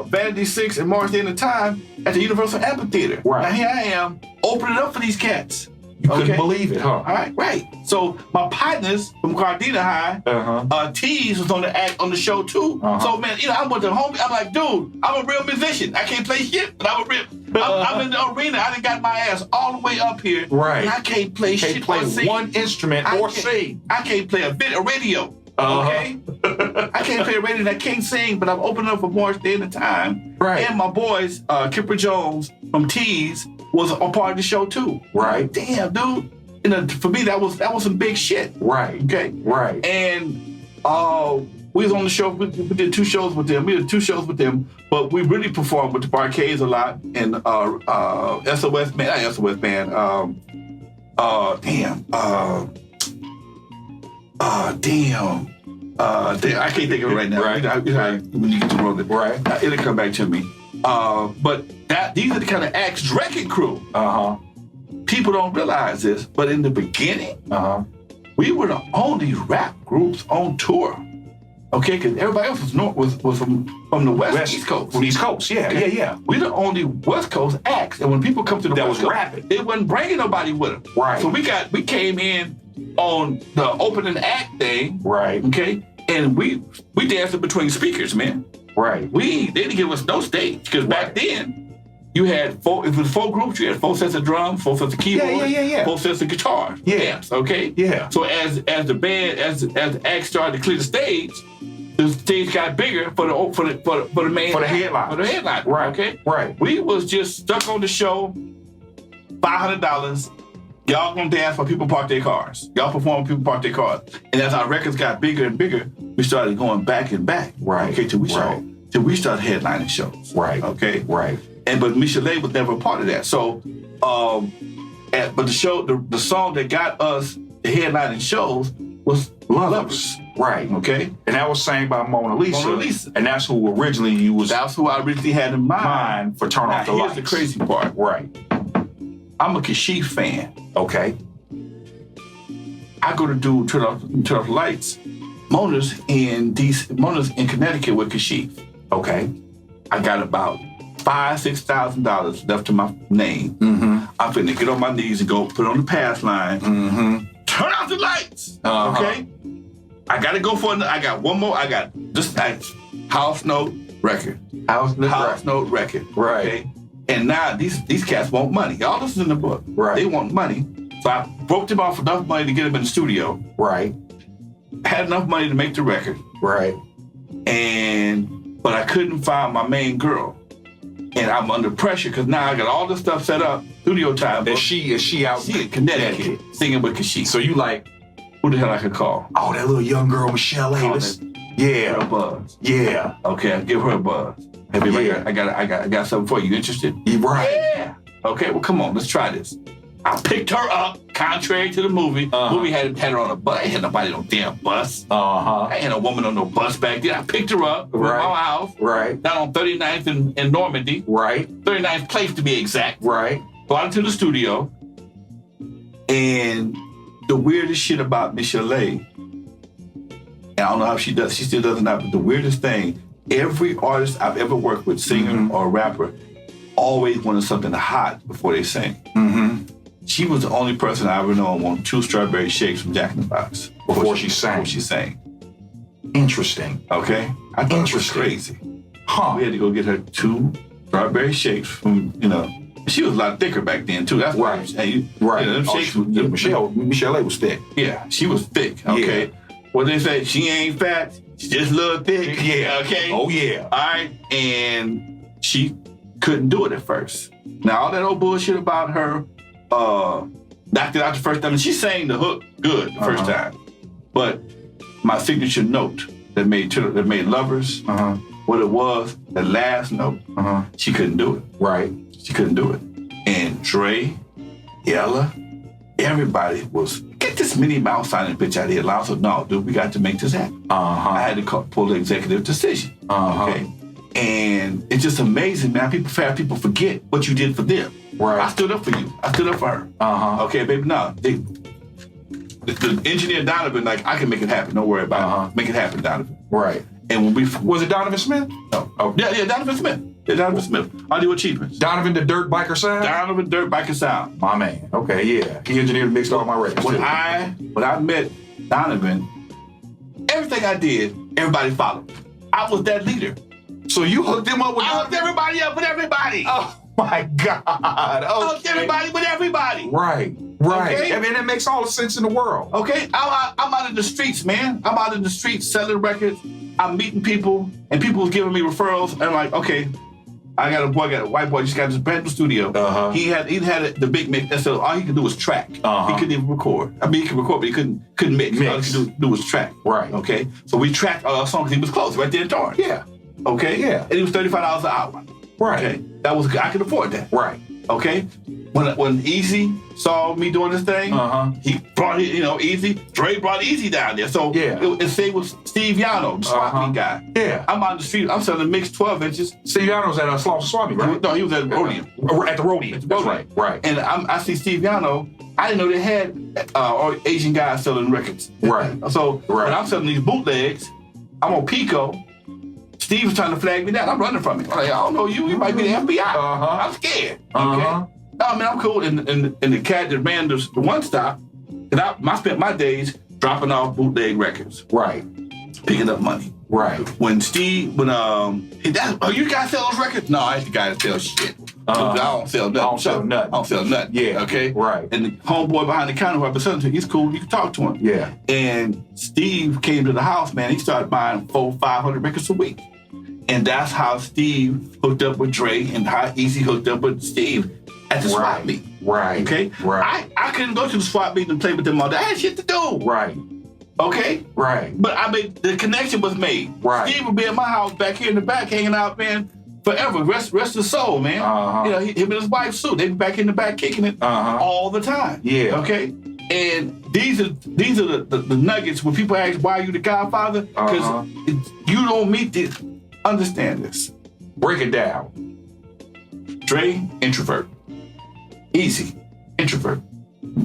Vanity 6 and Morris Day and the Time at the Universal Amphitheater. Right. Now here I am, opening up for these cats. You couldn't believe it, huh? All right, right. So my partners from Gardena High, Tease was on the show too. So man, you know, I'm with the homie. I'm like, dude, I'm a real musician. I can't play shit, but I'm in the arena. I done got my ass all the way up here. Right. And I can't play shit. Can't play one instrument or sing. I can't play a radio. Okay? I can't play a radio and I can't sing, but I'm opening up for Morris Day and the Time. Right. And my boys, Kipper Jones from Tease, was a part of the show too. Right. Like, damn, dude. You know, for me, that was some big shit. Right. Okay. Right. And we was on the show. We did 2 shows with them. But we really performed with the Barcades a lot and SOS Band. Not SOS Band. I can't think of it right now. Right. When you get to roll it. Right. It'll come back to me. But these are the kind of acts, Wreckin crew. People don't realize this, but in the beginning, we were the only rap groups on tour. Okay, because everybody else was from the West East Coast. From East Coast, yeah, okay? yeah. We the only West Coast acts, and when people come to the that West was Coast, rapping, they wasn't bringing nobody with them. Right. So we came in on the opening act thing. Right. Okay, and we danced in between speakers, man. Right. They didn't give us no stage because back then you had if it was 4 groups, you had 4 sets of drums, 4 sets of keyboards, 4 sets of guitars, amps. Okay. Yeah. So as the band as the act started to clear the stage got bigger for the main for the headline. For the headline. Right. Okay. Right. We was just stuck on the show. $500. Y'all gonna dance while people park their cars. Y'all perform while people park their cars. And as our records got bigger and bigger, we started going back and back. Right. Okay, till we started headlining shows. Right. Okay. Right. but Michelet was never a part of that. So, but the song that got us the headlining shows was Lovers. Right. Okay. And that was sang by Mona Lisa. Mona Lisa. And that's who originally you was. That's who I originally had in mind for Turn Off the Lights. Here's the crazy part. Right. I'm a Kashif fan. Okay. I go to do Turn Off the Lights. Mona's in Connecticut with Kashif. Okay. I got about $5,000-$6,000 left to my name. Mm-hmm. I'm finna get on my knees and go put on the pass line. Mm-hmm. Turn off the lights. Uh-huh. Okay. I gotta go for I got one more. I got this house note record. House note record. Right. Okay. And now these cats want money. All this is in the book. Right. They want money. So I broke them off enough money to get them in the studio. Right. Had enough money to make the record. Right. But I couldn't find my main girl. And I'm under pressure because now I got all this stuff set up, studio time. Is she out? She in Connecticut singing with Kashif. So you like, who the hell I could call? oh, that little young girl, Michelle Davis. Give her a buzz. Yeah. Okay, I'll give her a buzz. Hey, baby, Yeah. I got something for you. You interested? Right. Yeah. Okay, well, come on, let's try this. I picked her up, contrary to the movie. Uh-huh. Movie had her on a bus. I ain't had nobody on no damn bus. Uh-huh. I ain't had a woman on no bus back then. I picked her up from Right. our house. Right. Down on 39th in Normandy. Right. 39th place to be exact. Right. Brought her to the studio. And the weirdest shit about Michelet, and I don't know how she does, she still doesn't have, but the weirdest thing, every artist I've ever worked with, singer or rapper, always wanted something hot before they sang. Mm-hmm. She was the only person I ever known wanted 2 strawberry shakes from Jack in the Box Before she sang. Interesting. Okay? I thought it was crazy. Huh. We had to go get her 2 strawberry shakes from, she was a lot thicker back then too. That's right. Right. Them shakes Michelle was thick. Yeah, she was thick. Okay. Yeah. What they say, she ain't fat, she just a little thick. Yeah. Okay. Oh yeah. All right. And she couldn't do it at first. Now all that old bullshit about her knocked it out the first time. And she sang the hook good the first time. But my signature note that made Lovers, what it was, the last note, she couldn't do it. Right. She couldn't do it. And Dre, Ella, everybody was, get this Minnie Mouse signing bitch out of here. Alonzo, no, dude, we got to make this happen. I had to pull the executive decision. Okay. And it's just amazing, man. People forget what you did for them. Right. I stood up for you. I stood up for her. Okay, baby, no. The engineer Donovan, like, I can make it happen. Don't worry about it. Make it happen, Donovan. Right. And when we... Was it Donovan Smith? No. Oh. Yeah, Donovan Smith. Yeah, Donovan Smith. Audio Achievements. Donovan the Dirt Biker Sound? Donovan Dirt Biker Sound. My man. Okay, yeah. He engineered and mixed all my records. When I met Donovan, everything I did, everybody followed. I was that leader. So you hooked him up with... I hooked everybody up with everybody. Oh, my God. Okay. I hooked everybody with everybody. Right. Okay. I mean, that makes all the sense in the world. Okay, I'm out in the streets, man. I'm out in the streets selling records. I'm meeting people, and people was giving me referrals. And I'm like, okay, I got a white boy, just got this brand new studio. He had the big mix. So all he could do was track. He couldn't even record. I mean, he could record, but he couldn't mix. All he could do was track. Right. Okay, so we tracked a song because he was close, right there in Torrance. Yeah. Okay. Yeah. And it was $35 an hour. Right. Okay. I could afford that. Right. Okay. When Easy saw me doing this thing, he brought Easy. Dre brought Easy down there. So it was Steve Yano, the swap meet guy. Yeah. I'm on the street. I'm selling mixed 12 inches. Steve Yano's at a Slaughter Swap meet, right? No, he was at the Rodeo. At the Rodeo. That's right. Right. And I see Steve Yano. I didn't know they had Asian guys selling records. Right. So when I'm selling these bootlegs, I'm on Pico. Steve was trying to flag me down. I'm running from him. I'm like, I don't know you. You might be the FBI. I'm scared. Okay. No, man, I'm cool. And the cat that ran the one stop, and I spent my days dropping off bootleg records. Right. Picking up money. Right. You guys sell those records? No, I ain't the guy that sells shit. I don't sell nothing. I don't sell nothing. Yeah. Okay. Right. And the homeboy behind the counter who I was selling to, he's cool. You can talk to him. Yeah. And Steve came to the house, man. He started buying 400-500 records a week. And that's how Steve hooked up with Dre and how Easy hooked up with Steve at the swap meet. Right. Okay? Right. I couldn't go to the swap meet and play with them all day. I had shit to do. Right. Okay? Right. But I mean, the connection was made. Right. Steve would be at my house back here in the back hanging out, man, forever. Rest his soul, man. You know, him and his wife Sue, they be back in the back kicking it all the time. Yeah. Okay. And these are the nuggets when people ask why are you the Godfather, because you don't meet this. Understand this. Break it down. Dre, introvert. Easy, introvert.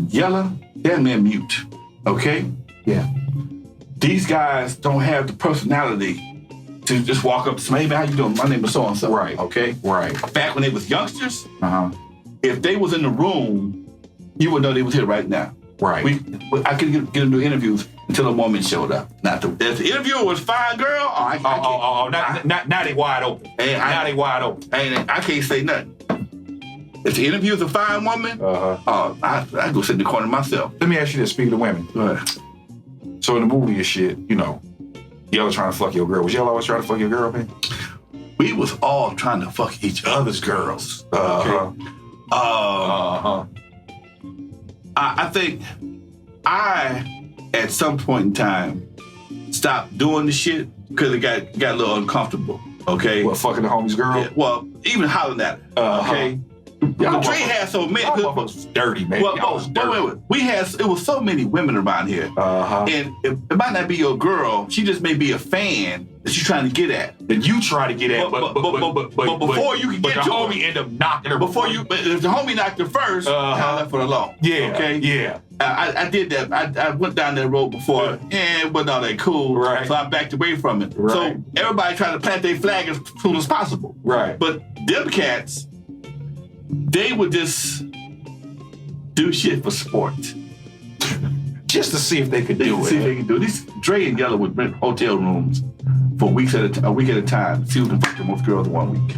Yella, damn near mute. Okay? Yeah. These guys don't have the personality to just walk up to somebody, hey man, how you doing? My name is so-and-so. Right. Okay? Right. Back when they was youngsters, if they was in the room, you would know they was here right now. Right. I couldn't get them to do interviews until a woman showed up. If the interviewer was fine, girl, now they wide open. Now they wide open. I can't say nothing. If the interviewer's a fine woman, I go sit in the corner myself. Let me ask you this, speaking of women. So in the movie and shit, you know, Yella trying to fuck your girl. Was Yella always trying to fuck your girl, man? We was all trying to fuck each other's girls. Okay? I think at some point in time, stopped doing the shit because it got a little uncomfortable. Okay? What, fucking the homie's girl? Yeah, well, even hollering at her. Okay? But Dre had so many. Y'all was dirty, man. It was so many women around here. And it might not be your girl. She just may be a fan that she's trying to get at. That you try to get at, but before you can get to the homie end up knocking her. But if the homie knocked her first, I left her alone. Yeah. Okay. Yeah. I did that. I went down that road before. It wasn't all that cool. Right. So I backed away from it. Right. So everybody trying to plant their flag as soon as possible. Right. But them cats, they would just do shit for sport. Just to see if they could do it. See if they could do it. These Dre and Yella would rent hotel rooms for a week at a time. See who can fuck the most girls in 1 week.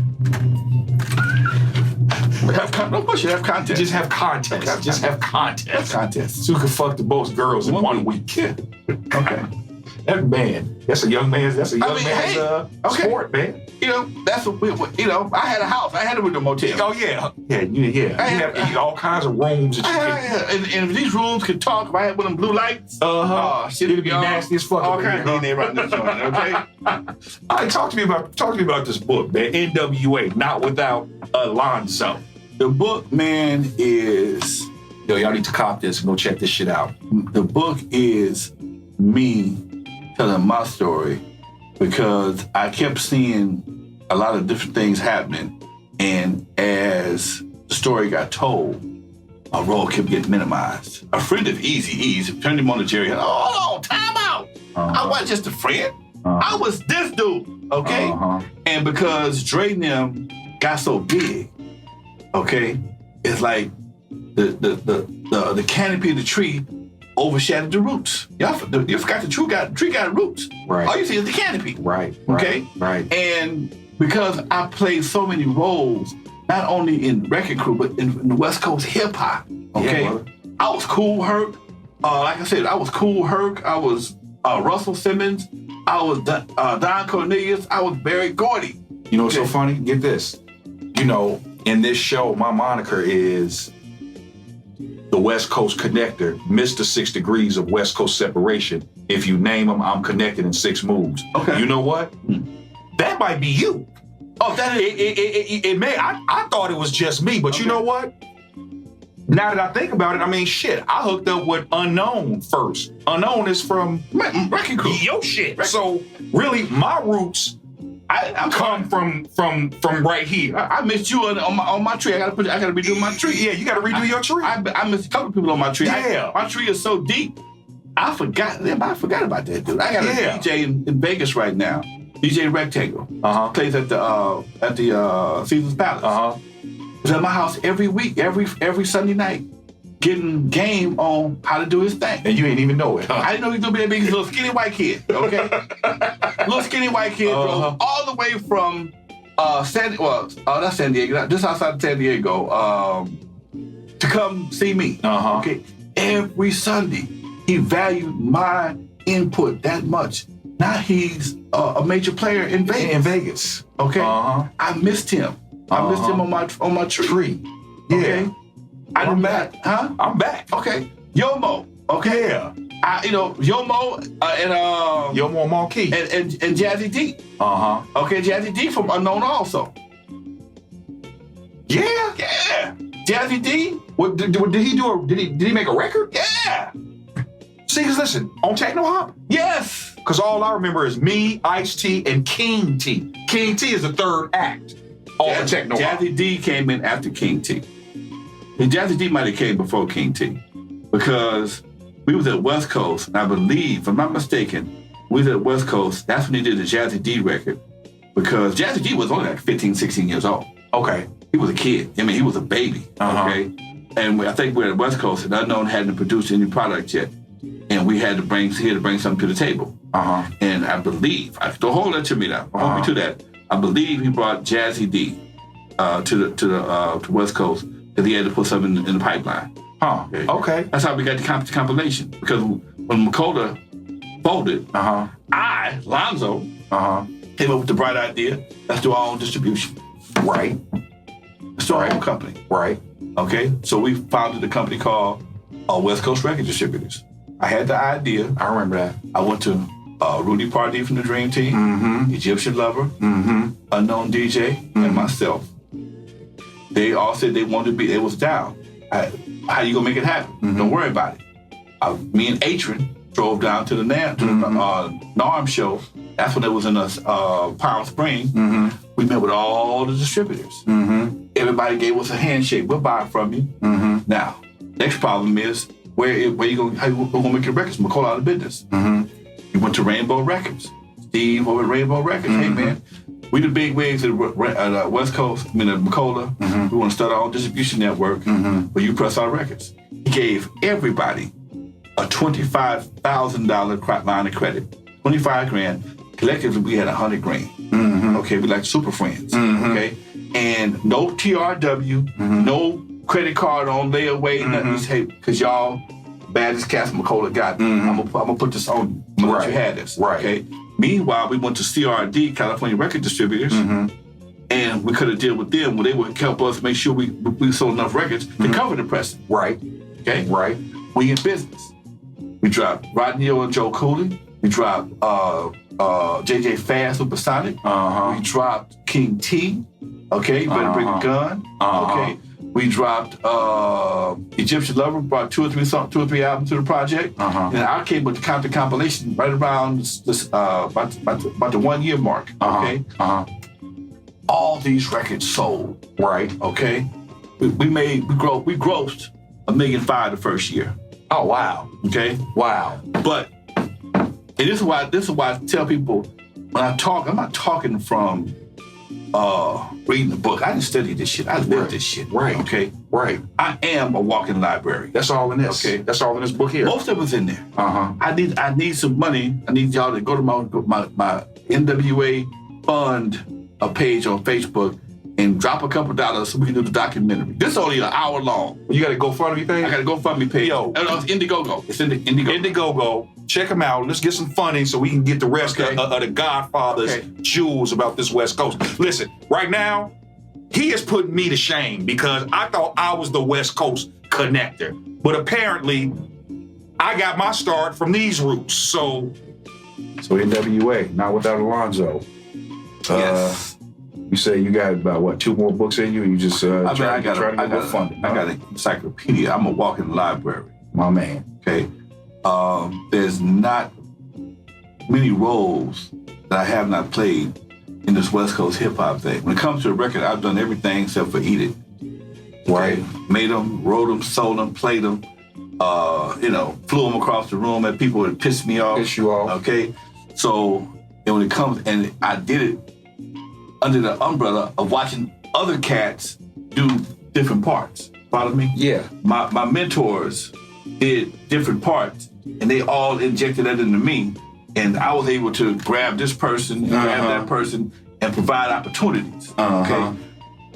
No bullshit, have contests. Just have contests. Just have contests. Have contests. So who can fuck the most girls in 1 week. Yeah. Okay. That man, that's a young man's sport, man. You know, that's what I had a house. I had a window motel. Oh yeah. You have all kinds of rooms that you and if these rooms could talk, if I had one of them blue lights, shit it'd be nasty as fuck. All kinds of DNA right in this joint, okay? All right, talk to me about this book, man. NWA, Not Without Alonzo. The book, man, is y'all need to cop this and go check this shit out. The book is me telling my story because I kept seeing a lot of different things happening, and as the story got told, my role kept getting minimized. A friend of Eazy-E's turned him on to Jerry. Hold on, time out. I wasn't just a friend. I was this dude, okay? And because Dre and them got so big, okay, it's like the canopy of the tree overshadowed the roots. You forgot the tree got roots. Right. All you see is the canopy. Right. Okay? Right. And because I played so many roles, not only in Wreckin crew, but in the West Coast hip hop. Okay. Yeah, I was Cool Herc. Like I said, I was Cool Herc. I was Russell Simmons. I was Don Cornelius. I was Barry Gordy. You know what's so funny? Get this. You know, in this show, my moniker is the West Coast Connector, Mr. 6 Degrees of West Coast Separation. If you name them, I'm connected in 6 moves. Okay. You know what? That might be you. Oh, it may. I thought it was just me, but you know what? Now that I think about it, I mean, shit, I hooked up with Unknown first. Unknown is from Wreckin crew. Yo shit. So really, my roots I come from right here. I missed you on my tree. I gotta redo my tree. Yeah, you gotta redo your tree. I missed a couple people on my tree. Yeah, my tree is so deep. I forgot about that dude. I got a DJ in Vegas right now. DJ Rectangle. Plays at the Caesar's Palace. He's at my house every week, every Sunday night, getting game on how to do his thing. And you ain't even know it. Huh? I didn't know he was gonna be that big. He's a little skinny white kid. Okay, little skinny white kid drove all the way from not San Diego, just outside of San Diego, to come see me. Okay, every Sunday he valued my input that much. Now he's a major player in Vegas. Okay, I missed him. I missed him on my tree. Okay, I'm back. Huh? I'm back. Okay, Yomo. Okay, yeah. Yomo and Yomo Marquis and Jazzy D. Okay, Jazzy D from Unknown also. Yeah. Yeah. Jazzy D? What did he do? Did he make a record? Yeah. See, cause listen, on Techno Hop. Yes. Cause all I remember is me, Ice-T, and King T. King T is the third act on Techno Hop. Jazzy D came in after King T. And Jazzy D might have came before King T. Because we was at West Coast, and I believe, if I'm not mistaken, we was at West Coast, that's when he did the Jazzy D record. Because Jazzy D was only like 15, 16 years old. Okay. He was a kid. I mean, he was a baby, okay? And I think we're at West Coast, and Unknown hadn't produced any product yet. And he had to bring something to the table. And I believe, don't hold that to me now, hold me to that. I believe he brought Jazzy D to West Coast because he had to put something in the pipeline. Okay. That's how we got the compilation. Because when Makola folded, I, Lonzo, came up with the bright idea, let's do our own distribution. Right. Let's do our own company. Right. Okay? So we founded a company called West Coast Record Distributors. I had the idea. I remember that. I went to Rudy Pardee from the Dream Team, Egyptian Lover, Unknown DJ, and myself. They all said they wanted to be, they was down. How you gonna make it happen? Don't worry about it. Me and Atron drove down to the NARM show. That's when it was in Palm Springs. We met with all the distributors. Everybody gave us a handshake. We'll buy it from you. Now, next problem is, how you gonna make your records? Makola out of business. You went to Rainbow Records. Steve over at Rainbow Records. Hey man, we the big wigs at West Coast, at Makola. We want to start our own distribution network, but you press our records. He gave everybody a $25,000 line of credit. 25 grand. Collectively, we had 100 grand. Okay, we like super friends. Okay, and no TRW, no credit card on layaway, nothing. We say, because y'all baddest cats Makola got. I'm gonna put this on you. I'm gonna let you have this. Right. Okay. Meanwhile, we went to CRD, California Record Distributors, and we could have dealt with them where they would help us make sure we sold enough records to cover the pressing. Right. Okay. Right. We in business. We dropped Rodney and Joe Cooley. We dropped JJ Fast with Basonic. We dropped King T. Okay, you better bring a gun. Okay. We dropped Egyptian Lover, brought two or three albums to the project. And I came with the Compton compilation right around about the 1 year mark. Okay. All these records sold. Right. Okay. We grossed $1.5 million the first year. Oh wow. Okay. Wow. But this is why I tell people when I talk, I'm not talking from reading the book. I didn't study this shit. I lived this shit. Right. Okay. Right. I am a walking library. That's all in this. Okay. That's all in this book here. Most of it's in there. I need some money. I need y'all to go to my NWA fund page on Facebook and drop a couple dollars so we can do the documentary. This is only an hour long. You got a GoFundMe page? I got a GoFundMe page. Yo. It's Indiegogo. It's Indiegogo. Indiegogo. Check them out. Let's get some funding so we can get the rest of the Godfather's jewels about this West Coast. Listen, right now, he is putting me to shame because I thought I was the West Coast connector. But apparently, I got my start from these roots. So NWA, not without Alonzo. Yes. You say you got about, what, 2 more books in you? And you just I trying to get funding. I got an encyclopedia. I'm a walking library. My man. Okay. There's not many roles that I have not played in this West Coast hip hop thing. When it comes to a record, I've done everything except for eat it. Right. Made them, wrote them, sold them, played them. Flew them across the room at people that pissed me off. Piss you off. Okay. So when it comes, and I did it under the umbrella of watching other cats do different parts. Follow me? Yeah. My mentors did different parts, and they all injected that into me, and I was able to grab this person and grab that person and provide opportunities. Okay.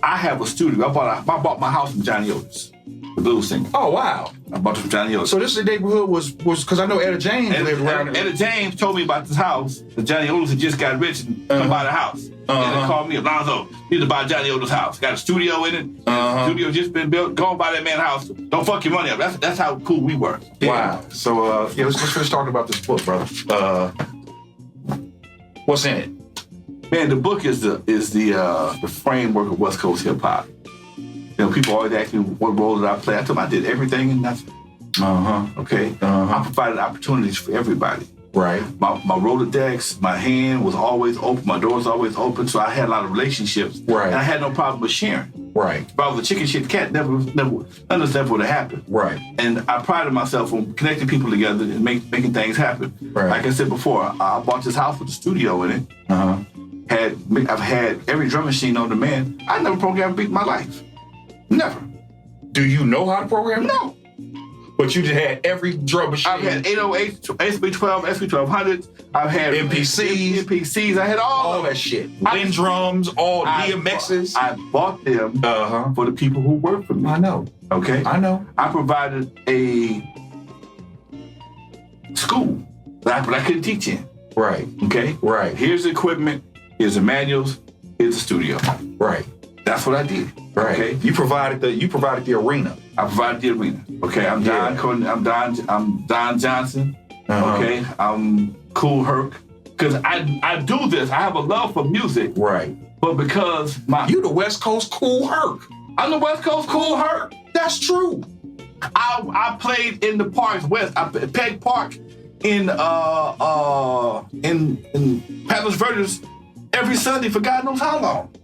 I have a studio. I bought my house from Johnny Otis, the blues singer. Oh wow. I bought it from Johnny Otis. So this neighborhood was because I know Etta James lived around Etta James told me about this house that Johnny Otis had just got rich and come buy the house. And they called me, Alonzo, you need to buy Johnny Otis' house. Got a studio in it. The studio just been built. Go and buy that man's house. Don't fuck your money up. That's how cool we were. Wow. So let's finish talking about this book, brother. What's in it? Man, the book is the framework of West Coast hip hop. people always ask me what role did I play. I told them I did everything and nothing. Okay? I provided opportunities for everybody. Right. My Rolodex, my hand was always open. My door was always open. So I had a lot of relationships. Right. And I had no problem with sharing. Right. If I was a chicken shit cat, none of this never would have happened. Right. And I prided myself on connecting people together and making things happen. Right. Like I said before, I bought this house with a studio in it. I've had every drum machine on demand. I never programmed a beat in my life. Never. Do you know how to program? No. But you just had every drum machine. I've had 808, SB12, SB1200s. I've had MPCs. I had all that shit. Wind drums, all DMXs. I bought them for the people who work for me. I know. Okay? I know. I provided a school but I couldn't teach in. Right. Okay? Right. Here's the equipment. Here's the manuals. Here's the studio. Right. That's what I did. Right. Okay? You provided the arena. I provided the arena. Okay, I'm Don Johnson. Okay, I'm Cool Herc. Because I do this. I have a love for music. Right. But because you the West Coast Cool Herc. I'm the West Coast Cool Herc. That's true. I played in the parks west. Peg Park in Palos Verdes every Sunday for God knows how long.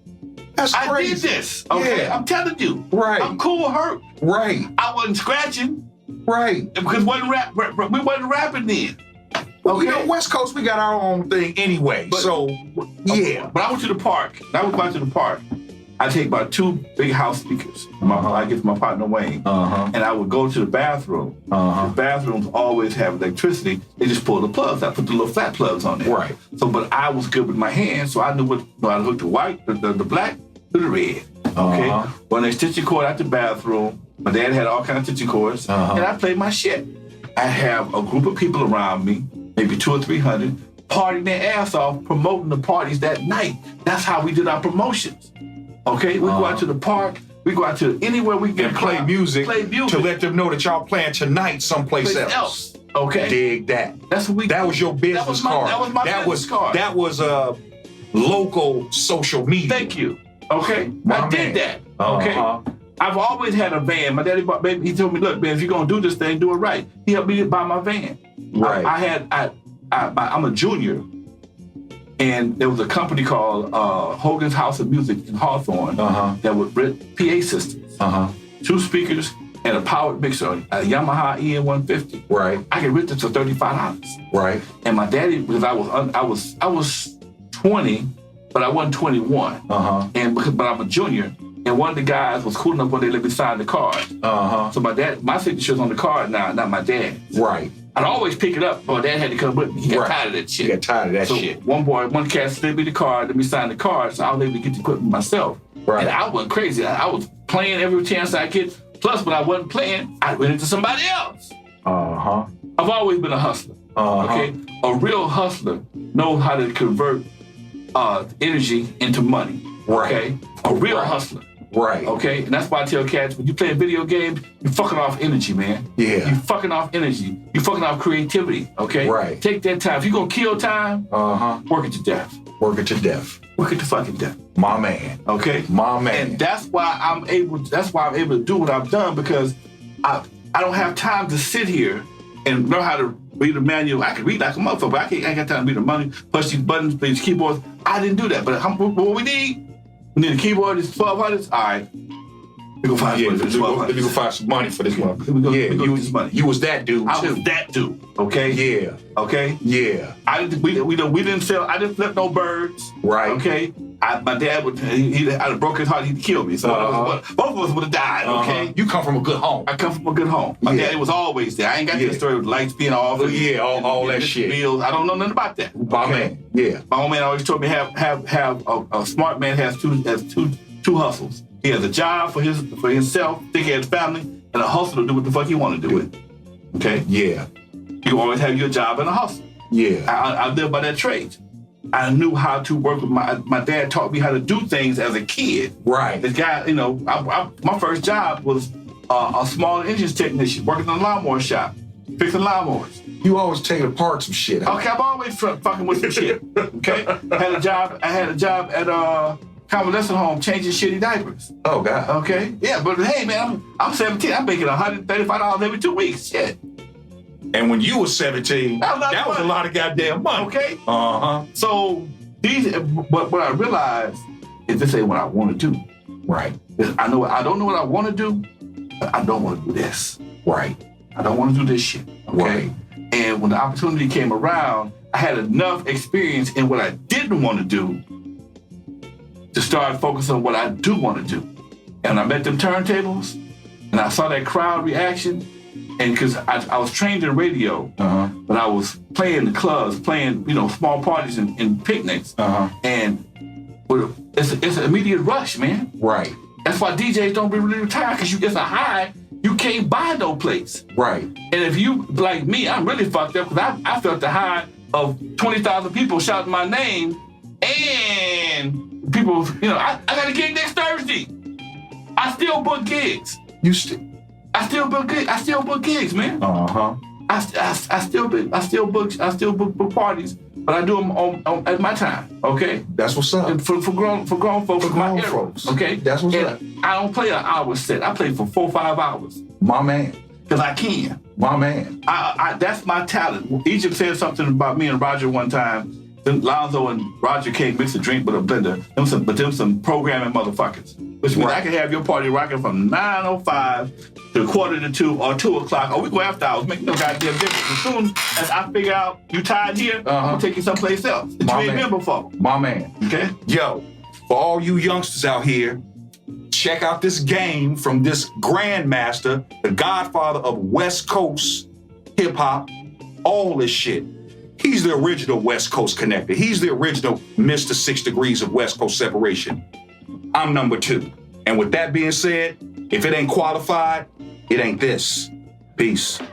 That's crazy. I did this. Okay, I'm telling you. Right. I'm Cool Herc. Right. I wasn't scratching. Right. Because we wasn't rapping then. Okay. You know, West Coast, we got our own thing anyway. But I went to the park. I was going to the park. I take about 2 big house speakers. I get my partner Wayne. And I would go to the bathroom. The bathrooms always have electricity. They just pull the plugs. I put the little flat plugs on there. Right. So, but I was good with my hands, so I knew how to hook the white, the black to the red. Okay. When they stitch the cord out the bathroom, my dad had all kinds of stitching cords, and I played my shit. I have a group of people around me, maybe 200 or 300, partying their ass off, promoting the parties that night. That's how we did our promotions. Okay, we go out to the park. We go out to anywhere we can play music. Play music to let them know that y'all playing tonight someplace else. Okay, dig that. That's what we. That was your business card. That was my business card. That was local social media. Thank you. Okay, I did that. Okay, I've always had a van. My daddy bought. Baby, he told me, look, man, if you're gonna do this thing, do it right. He helped me buy my van. Right. I'm a junior. And there was a company called Hogan's House of Music in Hawthorne that would rent PA systems, 2 speakers and a powered mixer, a Yamaha EN150. Right. I could rent it for $35. Right. And my daddy, because I was 20, but I wasn't 21. But I'm a junior. And one of the guys was cool enough when they let me sign the card. So my signature's on the card now, not my dad's. Right. I'd always pick it up, but Dad had to come with me. He got tired of that shit. He got tired of that shit. One cat slid me the card, let me sign the card, so I was able to get the equipment myself. Right. And I went crazy. I was playing every chance I get. Plus, when I wasn't playing, I went into somebody else. I've always been a hustler. Okay? A real hustler knows how to convert energy into money. Right. Okay? A real hustler. Right. Okay? And that's why I tell cats, when you play video games, you're fucking off energy, man. Yeah. You're fucking off energy. You're fucking off creativity. Okay? Right. Take that time. If you're gonna kill time, work it to death. Work it to death. Work it to fucking death. My man. Okay? My man. And that's why I'm able to do what I've done, because I don't have time to sit here and learn how to read a manual. I can read like a motherfucker, but I ain't got time to read the manual, push these buttons, play these keyboards. I didn't do that. But what we need a keyboard, is 1200s. All right. We go find money for this one. Let me go find some money for this one. You was that dude too. I was that dude. Okay. Yeah. Okay. Yeah. We didn't sell. I didn't flip no birds. Right. Okay. My dad would. I'd broke his heart. He'd kill me. So both of us would have died. Okay. You come from a good home. I come from a good home. My daddy was always there. I ain't got that story with lights being off. All that shit. Bills. I don't know nothing about that. My man. Yeah. My old man always told me have a smart man has two hustles. He has a job for himself, take care of his family, and a hustle to do what the fuck he want to do with. Okay? Yeah. You always have your job and a hustle. Yeah. I live by that trade. I knew how to work with my dad taught me how to do things as a kid. Right. This guy, my first job was a small engines technician, working in a lawnmower shop, fixing lawnmowers. You always take apart some shit. Okay, I'm always fucking with some shit. Okay? I had a job at convalescent home changing shitty diapers. Oh, God. Okay? Yeah, but hey, man, I'm 17. I'm making $135 every 2 weeks. Shit. And when you were 17, that was a lot of goddamn money. Okay? Uh-huh. So, what I realized is this ain't what I want to do. Right. I don't know what I want to do, but I don't want to do this. Right. I don't want to do this shit. Okay? Right. And when the opportunity came around, I had enough experience in what I didn't want to do to start focusing on what I do want to do. And I met them turntables, and I saw that crowd reaction, and because I was trained in radio, but I was playing the clubs, playing small parties and picnics, and it's an immediate rush, man. Right. That's why DJs don't really retire, because it's a high you can't buy no place. Right. And if you, like me, I'm really fucked up, because I felt the high of 20,000 people shouting my name, and people, I got a gig next Thursday. I still book gigs. I still book gigs, man. I still book parties, but I do them at my time. Okay, that's what's up. For grown folks, for grown folks. Okay, that's what's up. I don't play an hour set. I play for 4 or 5 hours. My man, because I can. My man, that's my talent. Egypt said something about me and Roger one time. Then Lonzo and Roger can't mix a drink with a blender. Them some programming motherfuckers. Which means I can have your party rocking from 9:05 to 1:45 or 2 o'clock, or we go after hours. Make no goddamn difference. As soon as I figure out you tired here, I'm gonna take you someplace else that you ain't been before. My man. Okay? Yo, for all you youngsters out here, check out this game from this grandmaster, the godfather of West Coast hip hop, all this shit. He's the original West Coast connector. He's the original Mr. 6 Degrees of West Coast separation. I'm number 2. And with that being said, if it ain't qualified, it ain't this. Peace. Hey,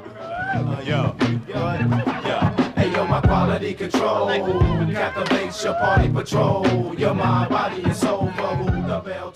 yo, my quality control captivates your party patrol. Your mind, body, and soul. The bell